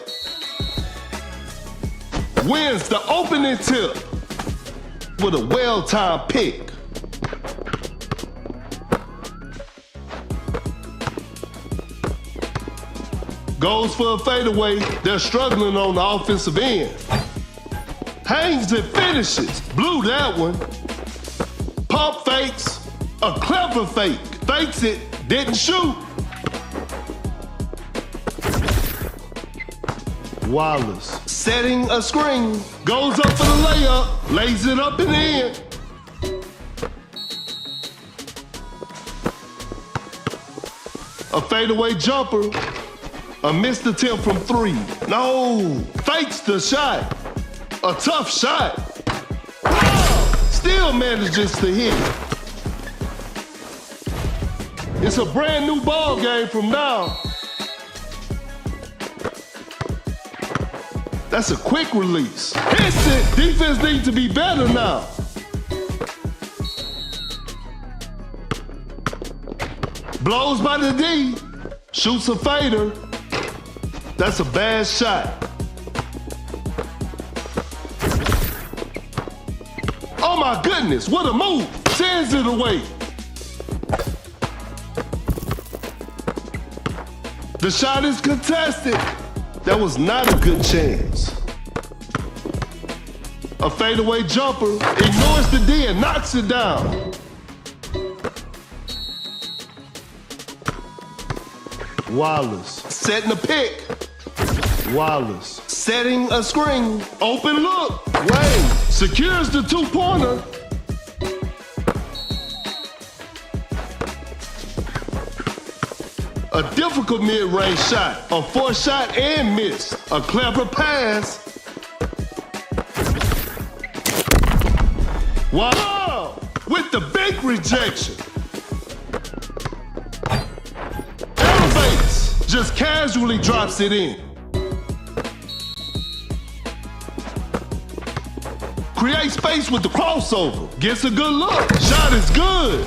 Wins the opening tip with a well-timed pick. Goes for a fadeaway. They're struggling on the offensive end. Hangs and finishes. Blew that one. Pump fakes. A clever fake. Fakes it. Didn't shoot. Wallace setting a screen. Goes up for the layup. Lays it up and in. A fadeaway jumper. A missed attempt from three. No, fakes the shot. A tough shot. Still manages to hit. It's a brand new ball game from now. That's a quick release. Hits it. Defense needs to be better now. Blows by the D. Shoots a fader. That's a bad shot. Oh my goodness, what a move. Sends it away. The shot is contested. That was not a good chance. A fadeaway jumper, ignores the D and knocks it down. Wallace setting a pick. Wallace setting a screen. Open look. Wade secures the two-pointer. A difficult mid-range shot. A forced shot and miss. A clever pass. Wow! With the big rejection. Elevates. Just casually drops it in. Create space with the crossover. Gets a good look. Shot is good.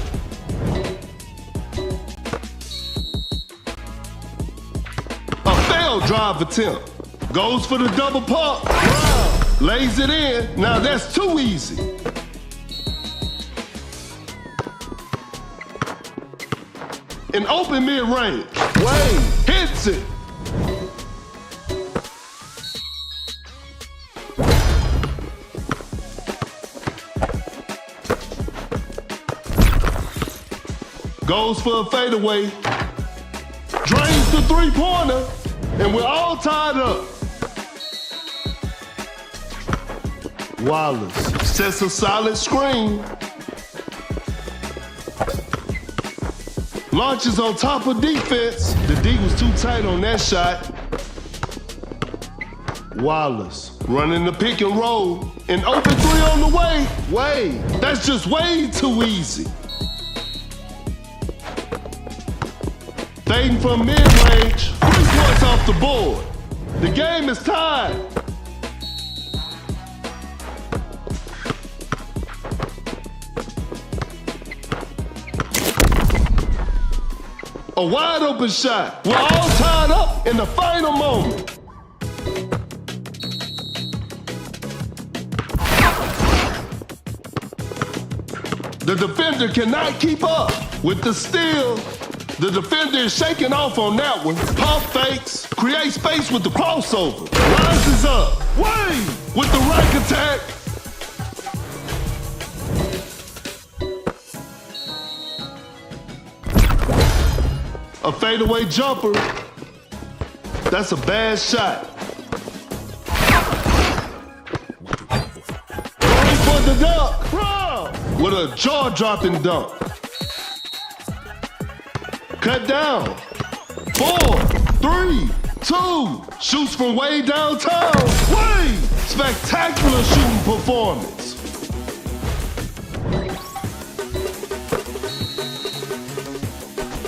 A failed drive attempt. Goes for the double pump. Wow. Lays it in. Now that's too easy. An open mid-range. Wade hits it. Goes for a fadeaway. Drains the three-pointer. And we're all tied up. Wallace sets a solid screen. Launches on top of defense. The D was too tight on that shot. Wallace running the pick and roll. An open three on the way. Wade, that's just way too easy. Fading from mid-range, 3 points off the board. The game is tied. A wide open shot. We're all tied up in the final moment. The defender cannot keep up with the steal. The defender is shaking off on that one. Pump fakes, create space with the crossover. Rises up, Wade with the rack attack. A fadeaway jumper. That's a bad shot. Going for the dunk. With a jaw-dropping dunk. Cut down. 4, 3, 2. Shoots from way downtown. Wade! Spectacular shooting performance.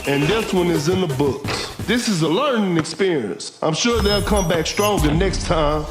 And this one is in the books. This is a learning experience. I'm sure they'll come back stronger next time.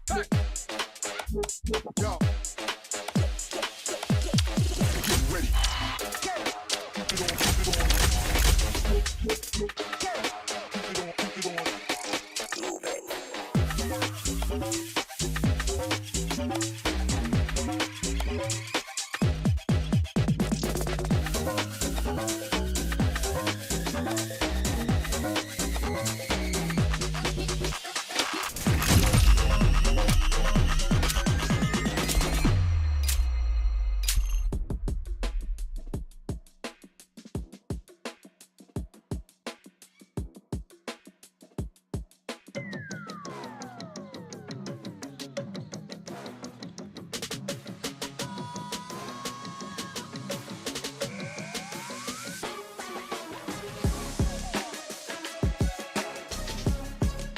Hey. Yo. Get ready. Keep it on, keep it on. Keep it on, keep it on.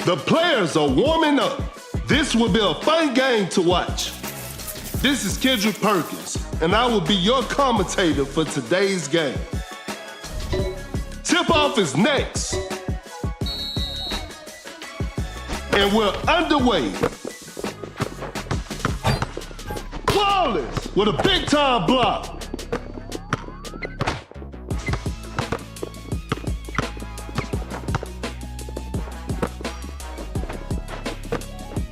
The players are warming up. This will be a fun game to watch. This is Kendrick Perkins, and I will be your commentator for today's game. Tip-off is next. And we're underway. Wallace with a big-time block.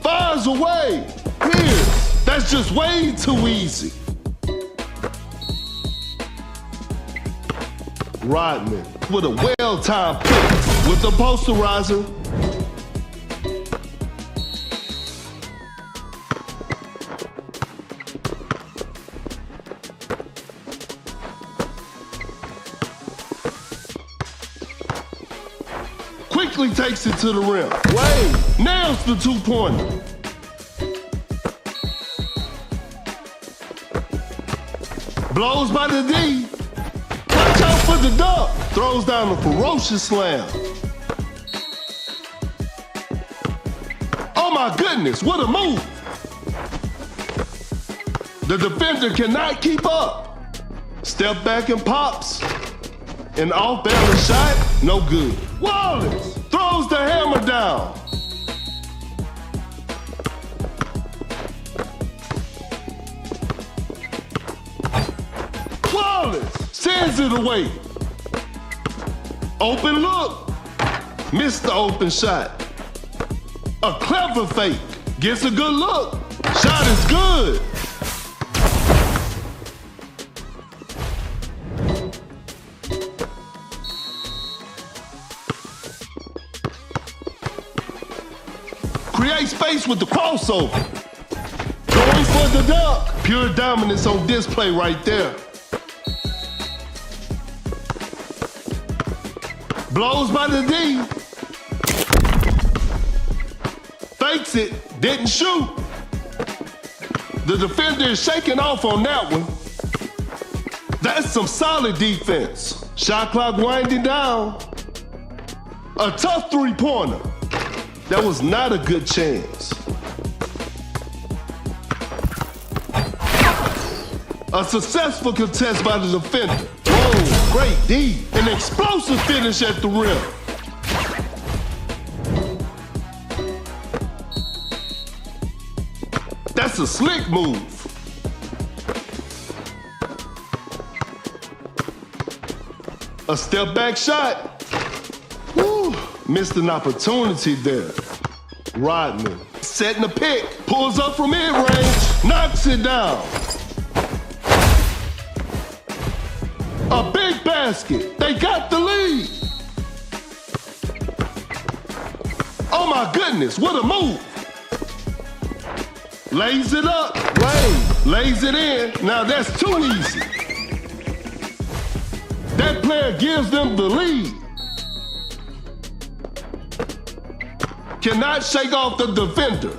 Fires away. Here, that's just way too easy. Rodman with a well-timed pick with the posterizer. Quickly takes it to the rim. Wade nails the two-pointer. Blows by the D. Watch out for the dunk. Throws down a ferocious slam. Oh my goodness, what a move. The defender cannot keep up. Step back and pops. An off-balance shot, no good. Wallace throws the hammer down. Wallace sends it away. Open look. Missed the open shot. A clever fake. Gets a good look. Shot is good. Create space with the crossover. Going for the dunk. Pure dominance on display right there. Blows by the D. Fakes it. Didn't shoot. The defender is shaking off on that one. That's some solid defense. Shot clock winding down. A tough three-pointer. That was not a good chance. A successful contest by the defender. Whoa, great D. An explosive finish at the rim. That's a slick move. A step back shot. Woo, missed an opportunity there. Rodman setting a pick, pulls up from mid-range, knocks it down. A big basket. They got the lead. Oh my goodness, what a move. Lays it up. Lays it in. Now that's too easy. That player gives them the lead. Cannot shake off the defender.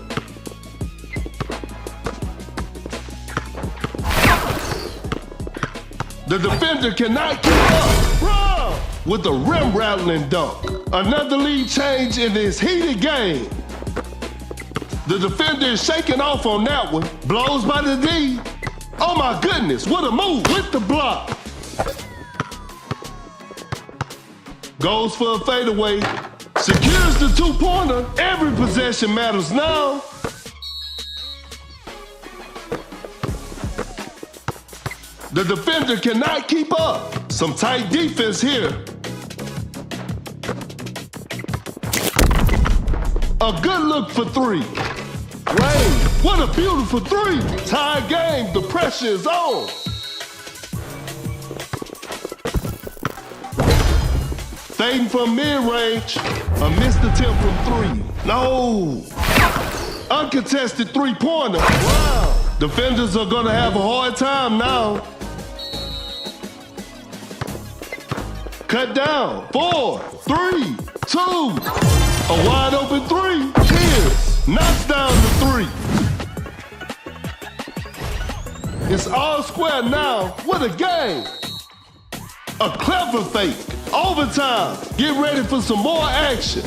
The defender cannot keep up. Bro! With a rim rattling dunk. Another lead change in this heated game. The defender is shaking off on that one. Blows by the D. Oh my goodness, what a move with the block. Goes for a fadeaway. Secures the two-pointer. Every possession matters now. The defender cannot keep up. Some tight defense here. A good look for three. Wade, what a beautiful three. Tie game, the pressure is on. Fading from mid-range. A missed attempt from three. No. Uncontested three-pointer. Wow. Defenders are gonna have a hard time now. Cut down. 4, 3, 2. A wide open three. Cheers. Knocks down the three. It's all square now. What a game. A clever fake. Overtime. Get ready for some more action.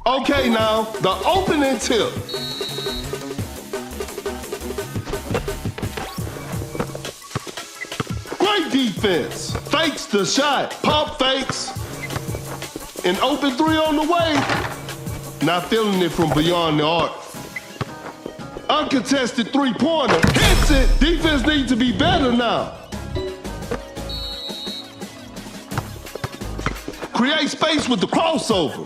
Okay now, the opening tip. Great defense. Fakes the shot. Pump fakes. An open three on the way. Not feeling it from beyond the arc. Uncontested three-pointer. Hits it. Defense needs to be better now. Create space with the crossover.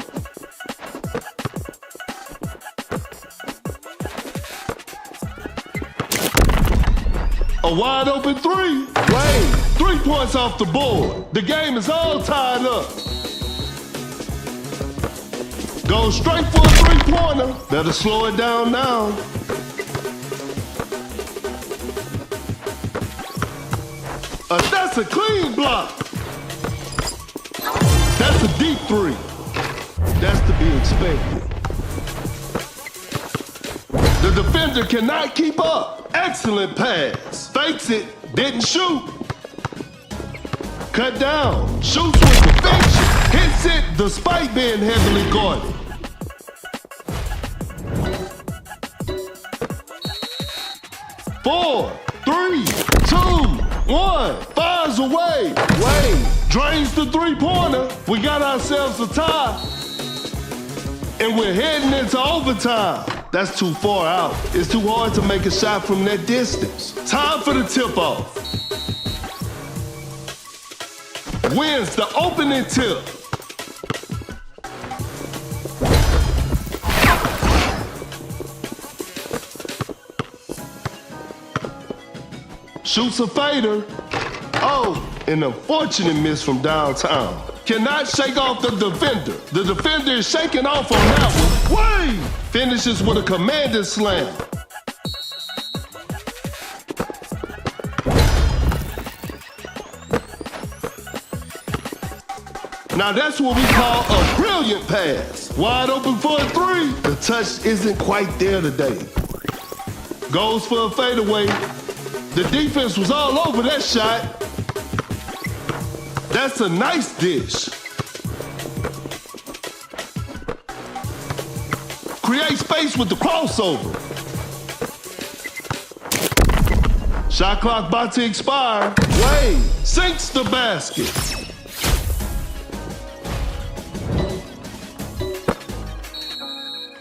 A wide open three. Wade, 3 points off the board. The game is all tied up. Goes straight for a three-pointer. Better slow it down now. That's a clean block. That's a deep three. That's to be expected. The defender cannot keep up. Excellent pass. Fakes it. Didn't shoot. Cut down. Shoots with perfection. Hits it despite being heavily guarded. Four, 3, 2, 1. Fires away. Wade drains the three-pointer. We got ourselves a tie. And we're heading into overtime. That's too far out. It's too hard to make a shot from that distance. Time for the tip-off. Wins the opening tip. Shoots a fader. Oh, an unfortunate miss from downtown. Cannot shake off the defender. The defender is shaking off on that one. Wade finishes with a commanding slam. Now that's what we call a brilliant pass. Wide open for a three. The touch isn't quite there today. Goes for a fadeaway. The defense was all over that shot. That's a nice dish. Create space with the crossover. Shot clock about to expire. Wade sinks the basket.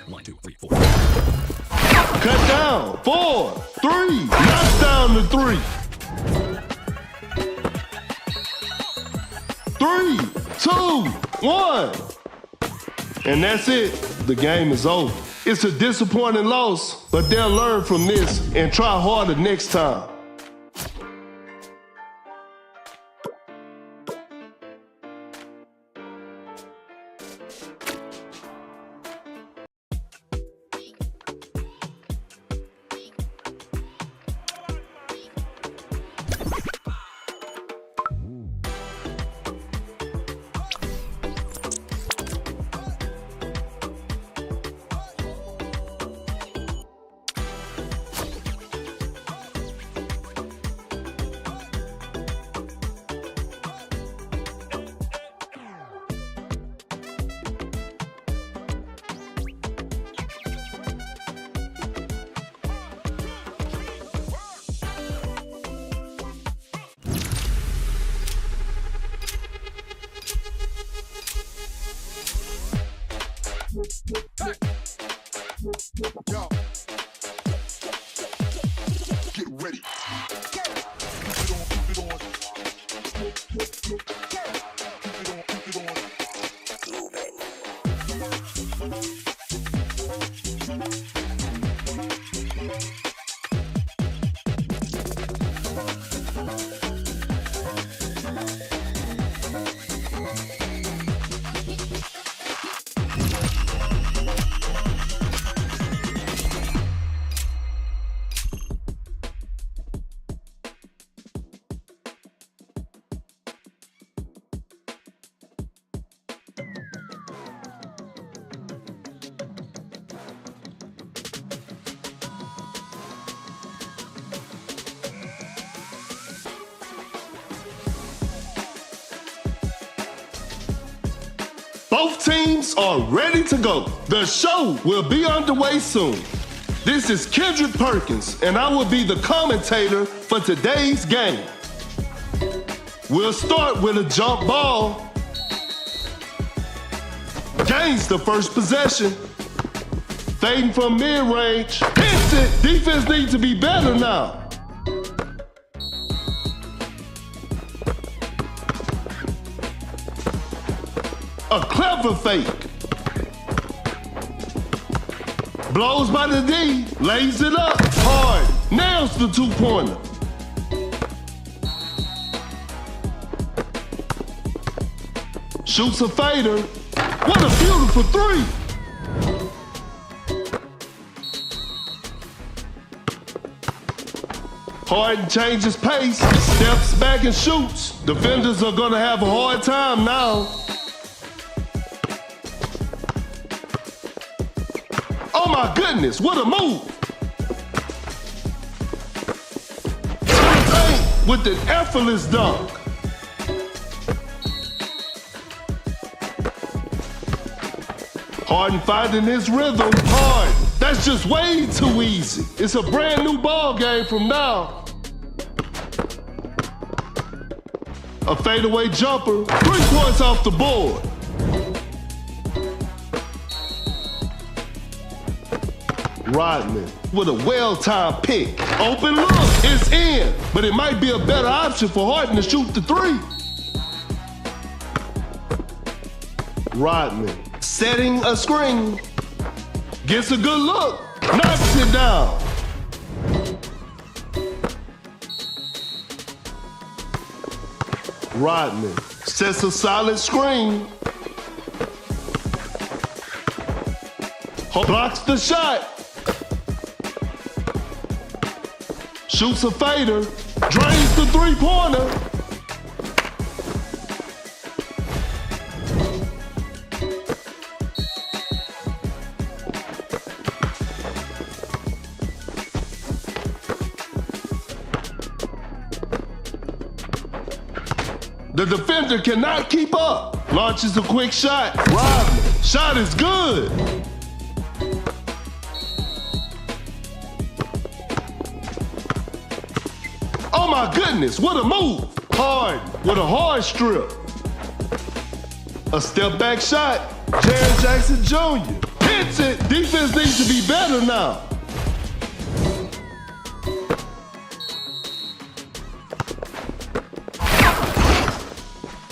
One, two, three, four. Cut down. 4, 3. Knocks down the 3. 3, 2, 1. And that's it. The game is over. It's a disappointing loss, but they'll learn from this and try harder next time. Yo. Get ready. Keep it on, keep it on. Keep it on, keep it on. Both teams are ready to go. The show will be underway soon. This is Kendrick Perkins, and I will be the commentator for today's game. We'll start with a jump ball. Gains the first possession. Fading from mid-range. Hits it. Defense needs to be better now. A clever fake. Blows by the D, lays it up hard, nails the two-pointer. Shoots a fader. What a beautiful three. Harden changes pace, steps back and shoots. Defenders are gonna have a hard time now. Oh my goodness, what a move! With an effortless dunk. Harden finding his rhythm hard. That's just way too easy. It's a brand new ball game from now. A fadeaway jumper, 3 points off the board. Rodman with a well-timed pick. Open look, it's in, but it might be a better option for Harden to shoot the three. Rodman setting a screen. Gets a good look, knocks it down. Rodman sets a solid screen. Blocks the shot. Shoots a fader, drains the three-pointer. The defender cannot keep up. Launches a quick shot. Rodman. Shot is good. Oh my goodness, what a move. Hard with a hard strip. A step back shot. Jaren Jackson Jr. hits it. Defense needs to be better now.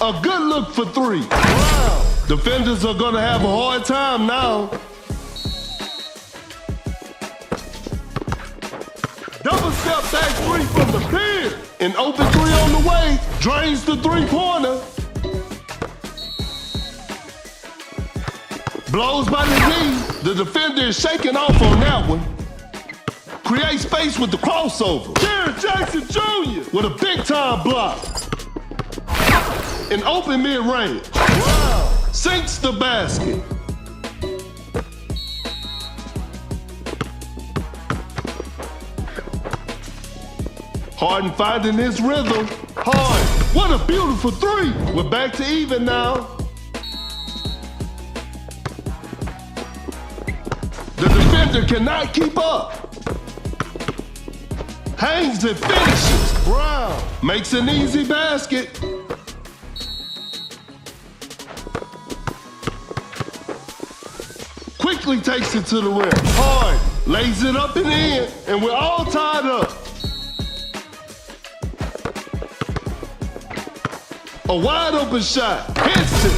A good look for three. Wow. Defenders are gonna have a hard time now. Double step back three from the pier. An open three on the way. Drains the three-pointer. Blows by the knee. The defender is shaking off on that one. Creates space with the crossover. Jaren Jackson Jr. with a big-time block. An open mid-range. Wow. Sinks the basket. Harden finding his rhythm. Harden. What a beautiful three. We're back to even now. The defender cannot keep up. Hangs and finishes. Brown makes an easy basket. Quickly takes it to the rim. Hard, lays it up and in, and we're all tied up. A wide open shot, hits it.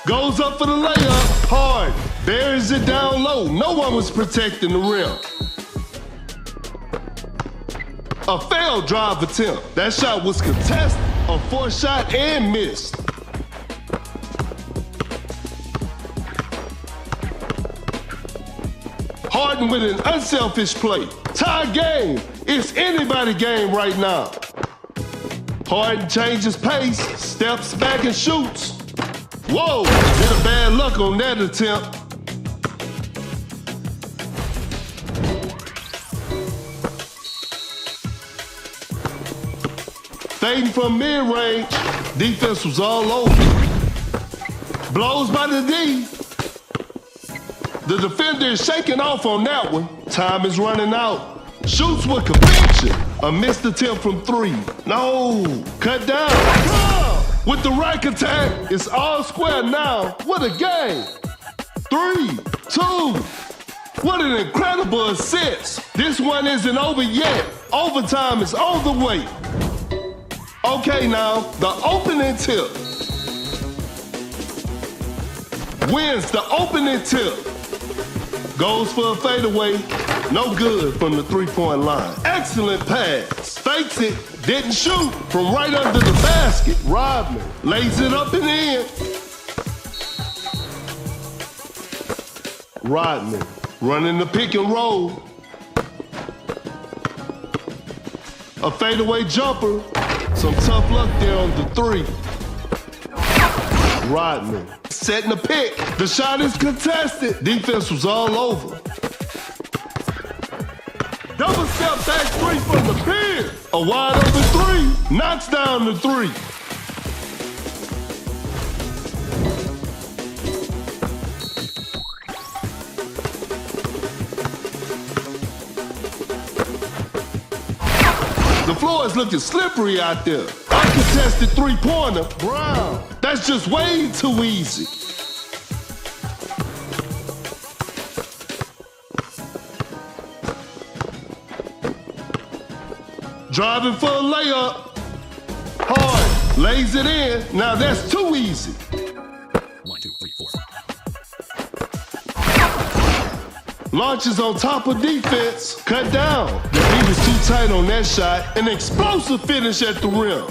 Goes up for the layup, hard, buries it down low. No one was protecting the rim. A failed drive attempt. That shot was contested. A forced shot and missed. Harden with an unselfish play. Tie game. It's anybody's game right now. Harden changes pace, steps back and shoots. Whoa, bit of bad luck on that attempt. Fading from mid-range, defense was all over. Blows by the D. The defender is shaking off on that one. Time is running out. Shoots with conviction. A missed attempt from three. No, cut down. With the right attack, it's all square now. What a game. 3, 2. What an incredible assist. This one isn't over yet. Overtime is on the way. Okay, now, the opening tip. Wins the opening tip. Goes for a fadeaway. No good from the three-point line. Excellent pass. Fakes it. Didn't shoot from right under the basket. Rodman lays it up and in. Rodman running the pick and roll. A fadeaway jumper. Some tough luck there on the three. Rodman setting the pick. The shot is contested. Defense was all over. Double step back three from the pier. A wide open three. Knocks down the three. The floor is looking slippery out there. Uncontested three-pointer. Brown. That's just way too easy. Driving for a layup. Hard. Lays it in. Now that's too easy. 1, 2, 3, 4. Launches on top of defense. Cut down. The D was too tight on that shot. An explosive finish at the rim.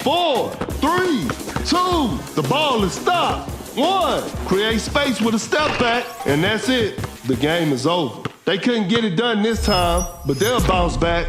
4, 3, 2. The ball is stopped. 1. Create space with a step back. And that's it. The game is over. They couldn't get it done this time, but they'll bounce back.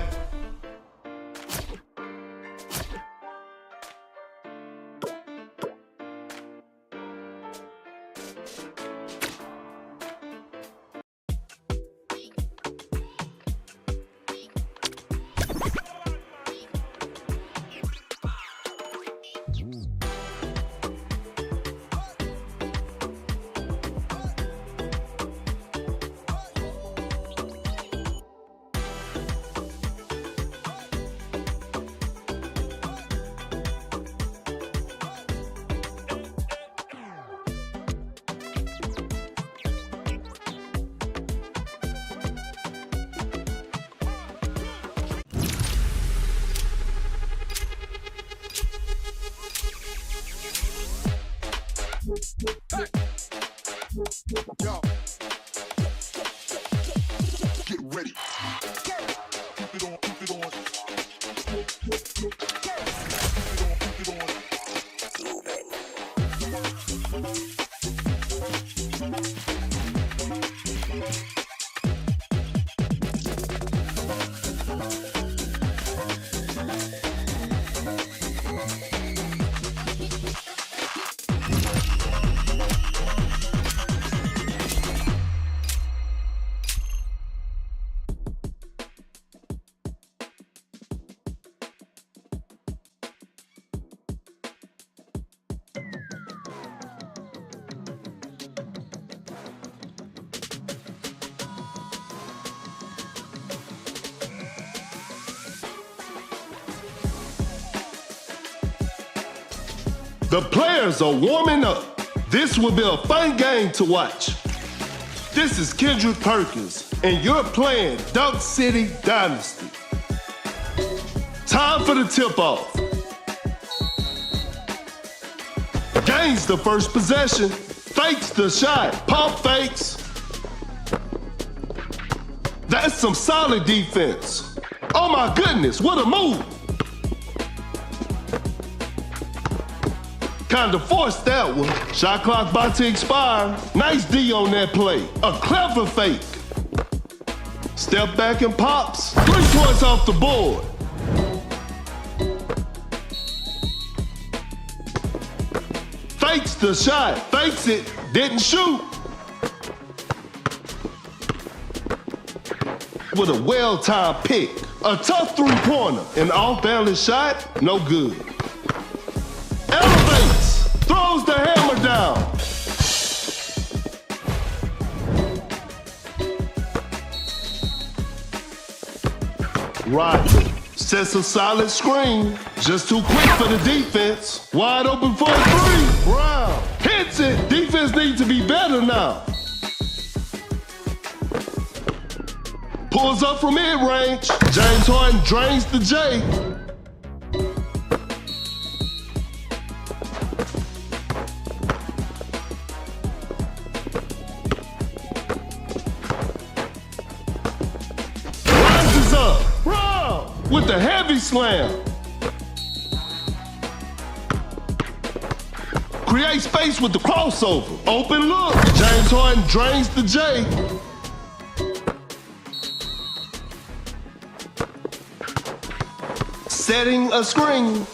The players are warming up. This will be a fun game to watch. This is Kendrick Perkins, and you're playing Dunk City Dynasty. Time for the tip-off. Gains the first possession, fakes the shot, pump fakes. That's some solid defense. Oh my goodness, what a move. Kinda forced that one. Shot clock about to expire. Nice D on that play. A clever fake. Step back and pops. 3 points off the board. Fakes the shot. Fakes it. Didn't shoot. With a well-timed pick. A tough three-pointer. An off-balance shot. No good. Elevates. Throws the hammer down. Rodney sets a solid screen. Just too quick for the defense. Wide open for a three. Brown hits it. Defense needs to be better now. Pulls up from mid-range. James Harden drains the J. Rises up. Brown with the heavy slam. Create space with the crossover. Open look. James Harden drains the J. Setting a screen.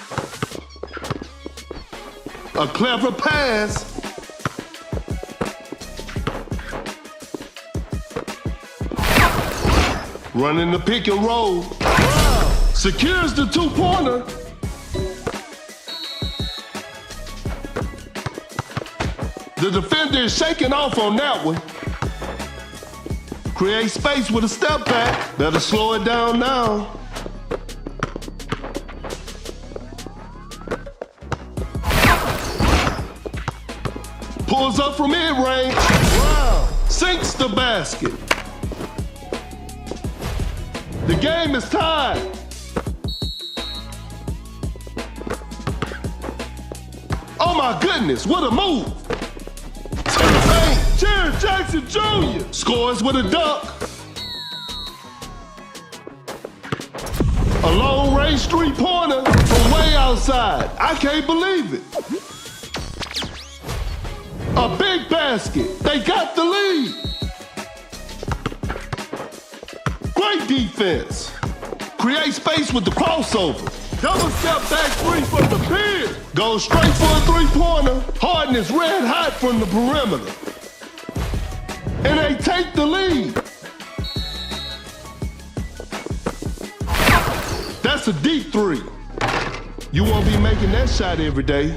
A clever pass. Running the pick and roll. Secures the two-pointer. The defender is shaking off on that one. Create space with a step back. Better slow it down now. Pulls up from mid-range. Wow. Sinks the basket. The game is tied. Oh my goodness, what a move. To the paint, Jared Jackson Jr. scores with a dunk. A long-range three-pointer from way outside. I can't believe it. A big basket. They got the lead. Great defense. Create space with the crossover. Double step back three from the pin. Goes straight for a three-pointer. Harden is red hot from the perimeter. And they take the lead. That's a deep three. You won't be making that shot every day.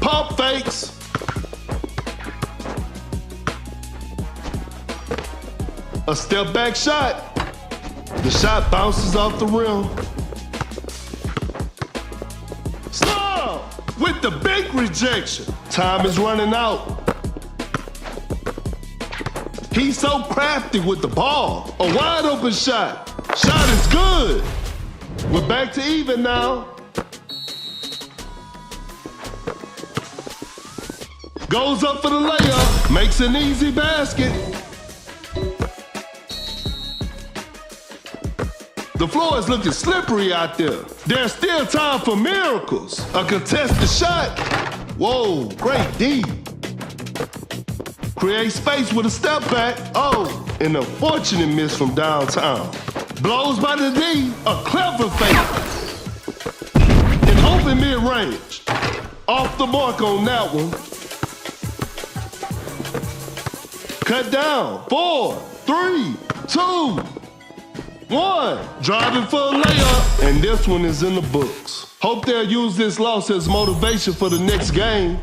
Pump fakes. A step back shot. The shot bounces off the rim. Slow with the big rejection. Time is running out. He's so crafty with the ball. A wide open shot. Shot is good. We're back to even now. Goes up for the layup, makes an easy basket. The floor is looking slippery out there. There's still time for miracles. A contested shot. Whoa, great D. Create space with a step back. Oh, an unfortunate miss from downtown. Blows by the D, a clever fake. An open mid-range. Off the mark on that one. Cut down. 4, 3, 2, 1. Driving for a layup. And this one is in the books. Hope they'll use this loss as motivation for the next game.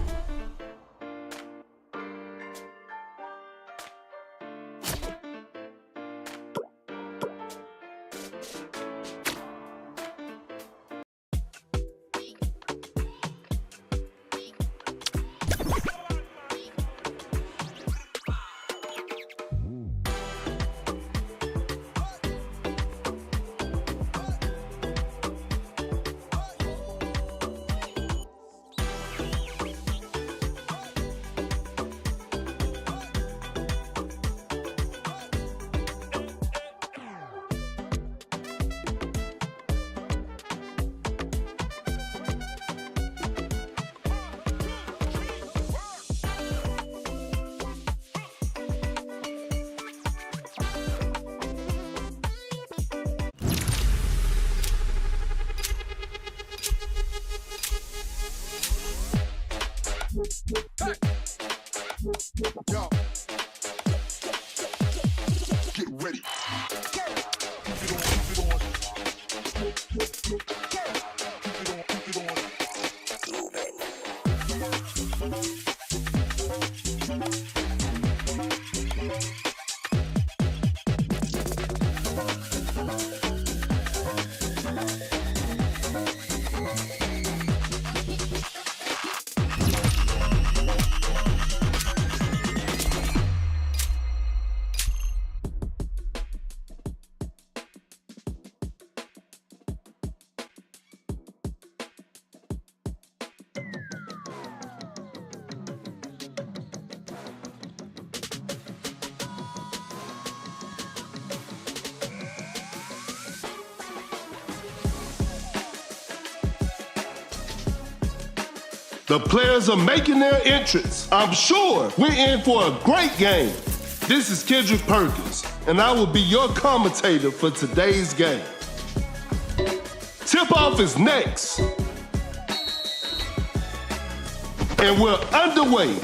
The players are making their entrance. I'm sure we're in for a great game. This is Kendrick Perkins, and I will be your commentator for today's game. Tip-off is next. And we're underway.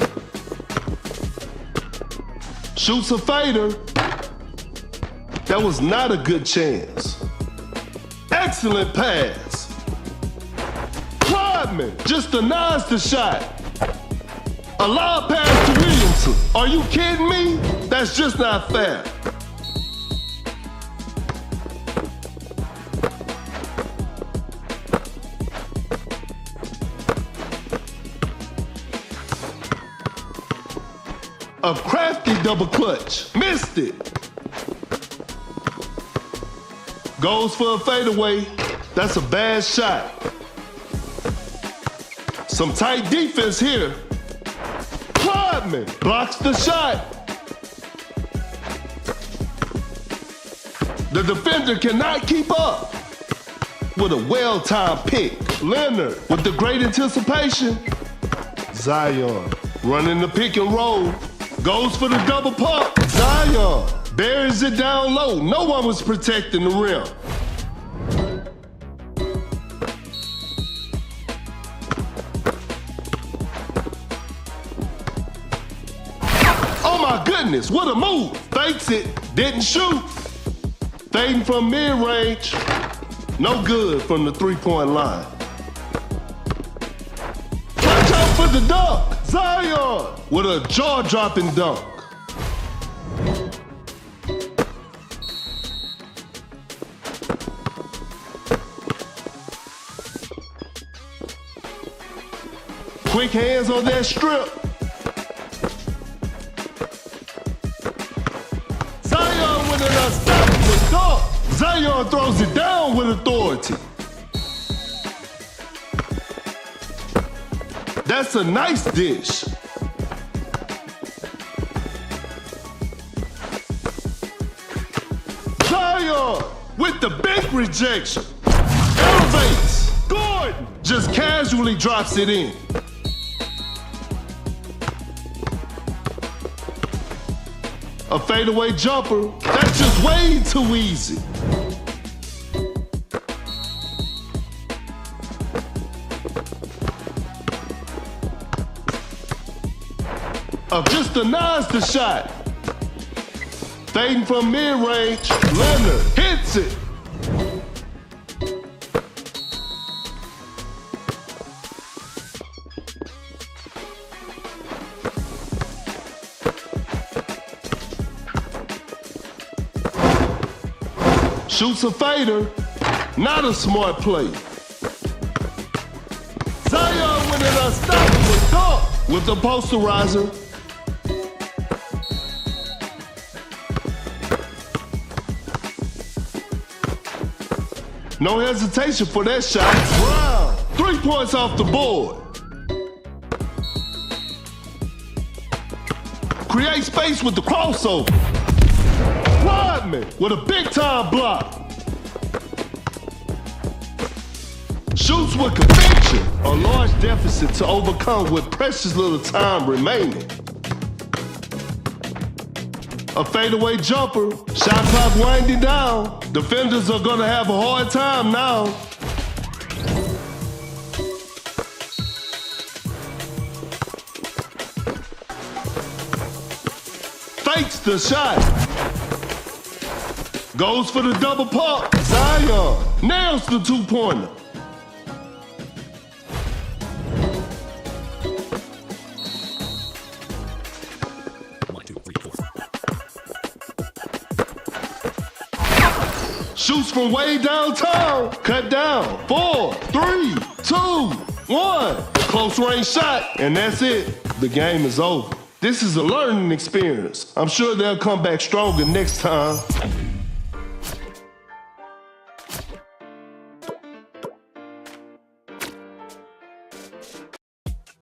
Shoots a fader. That was not a good chance. Excellent pass. Rodman just denies the shot. A lob pass to Williamson. Are you kidding me? That's just not fair. A crafty double clutch. Missed it. Goes for a fadeaway. That's a bad shot. Some tight defense here. Rodman blocks the shot. The defender cannot keep up. With a well-timed pick. Leonard with the great anticipation. Zion running the pick and roll. Goes for the double pump. Zion buries it down low. No one was protecting the rim. Oh my goodness, what a move. Fakes it, didn't shoot. Fading from mid-range. No good from the three-point line. Watch out for the dunk. Zion with a jaw-dropping dunk. Quick hands on that strip. Zion with an unstoppable dunk. Zion throws it down with authority. That's a nice dish. Zion with the big rejection. Elevates. Gordon just casually drops it in. A fadeaway jumper. That's just way too easy. Just denies the shot. Fading from mid-range. Leonard hits it. Shoots a fader. Not a smart play. Zion with an unstoppable dunk with the posterizer. No hesitation for that shot. Brown. 3 points off the board. Create space with the crossover. Rodman with a big-time block. Shoots with conviction. A large deficit to overcome with precious little time remaining. A fadeaway jumper. Shot clock winding down. Defenders are gonna have a hard time now. Fakes the shot. Goes for the double pump. Zion Nails the two-pointer. One, two, three, four. Shoots from way downtown. Cut down. 4, 3, 2, 1. Close range shot, and that's it. The game is over. This is a learning experience. I'm sure they'll come back stronger next time.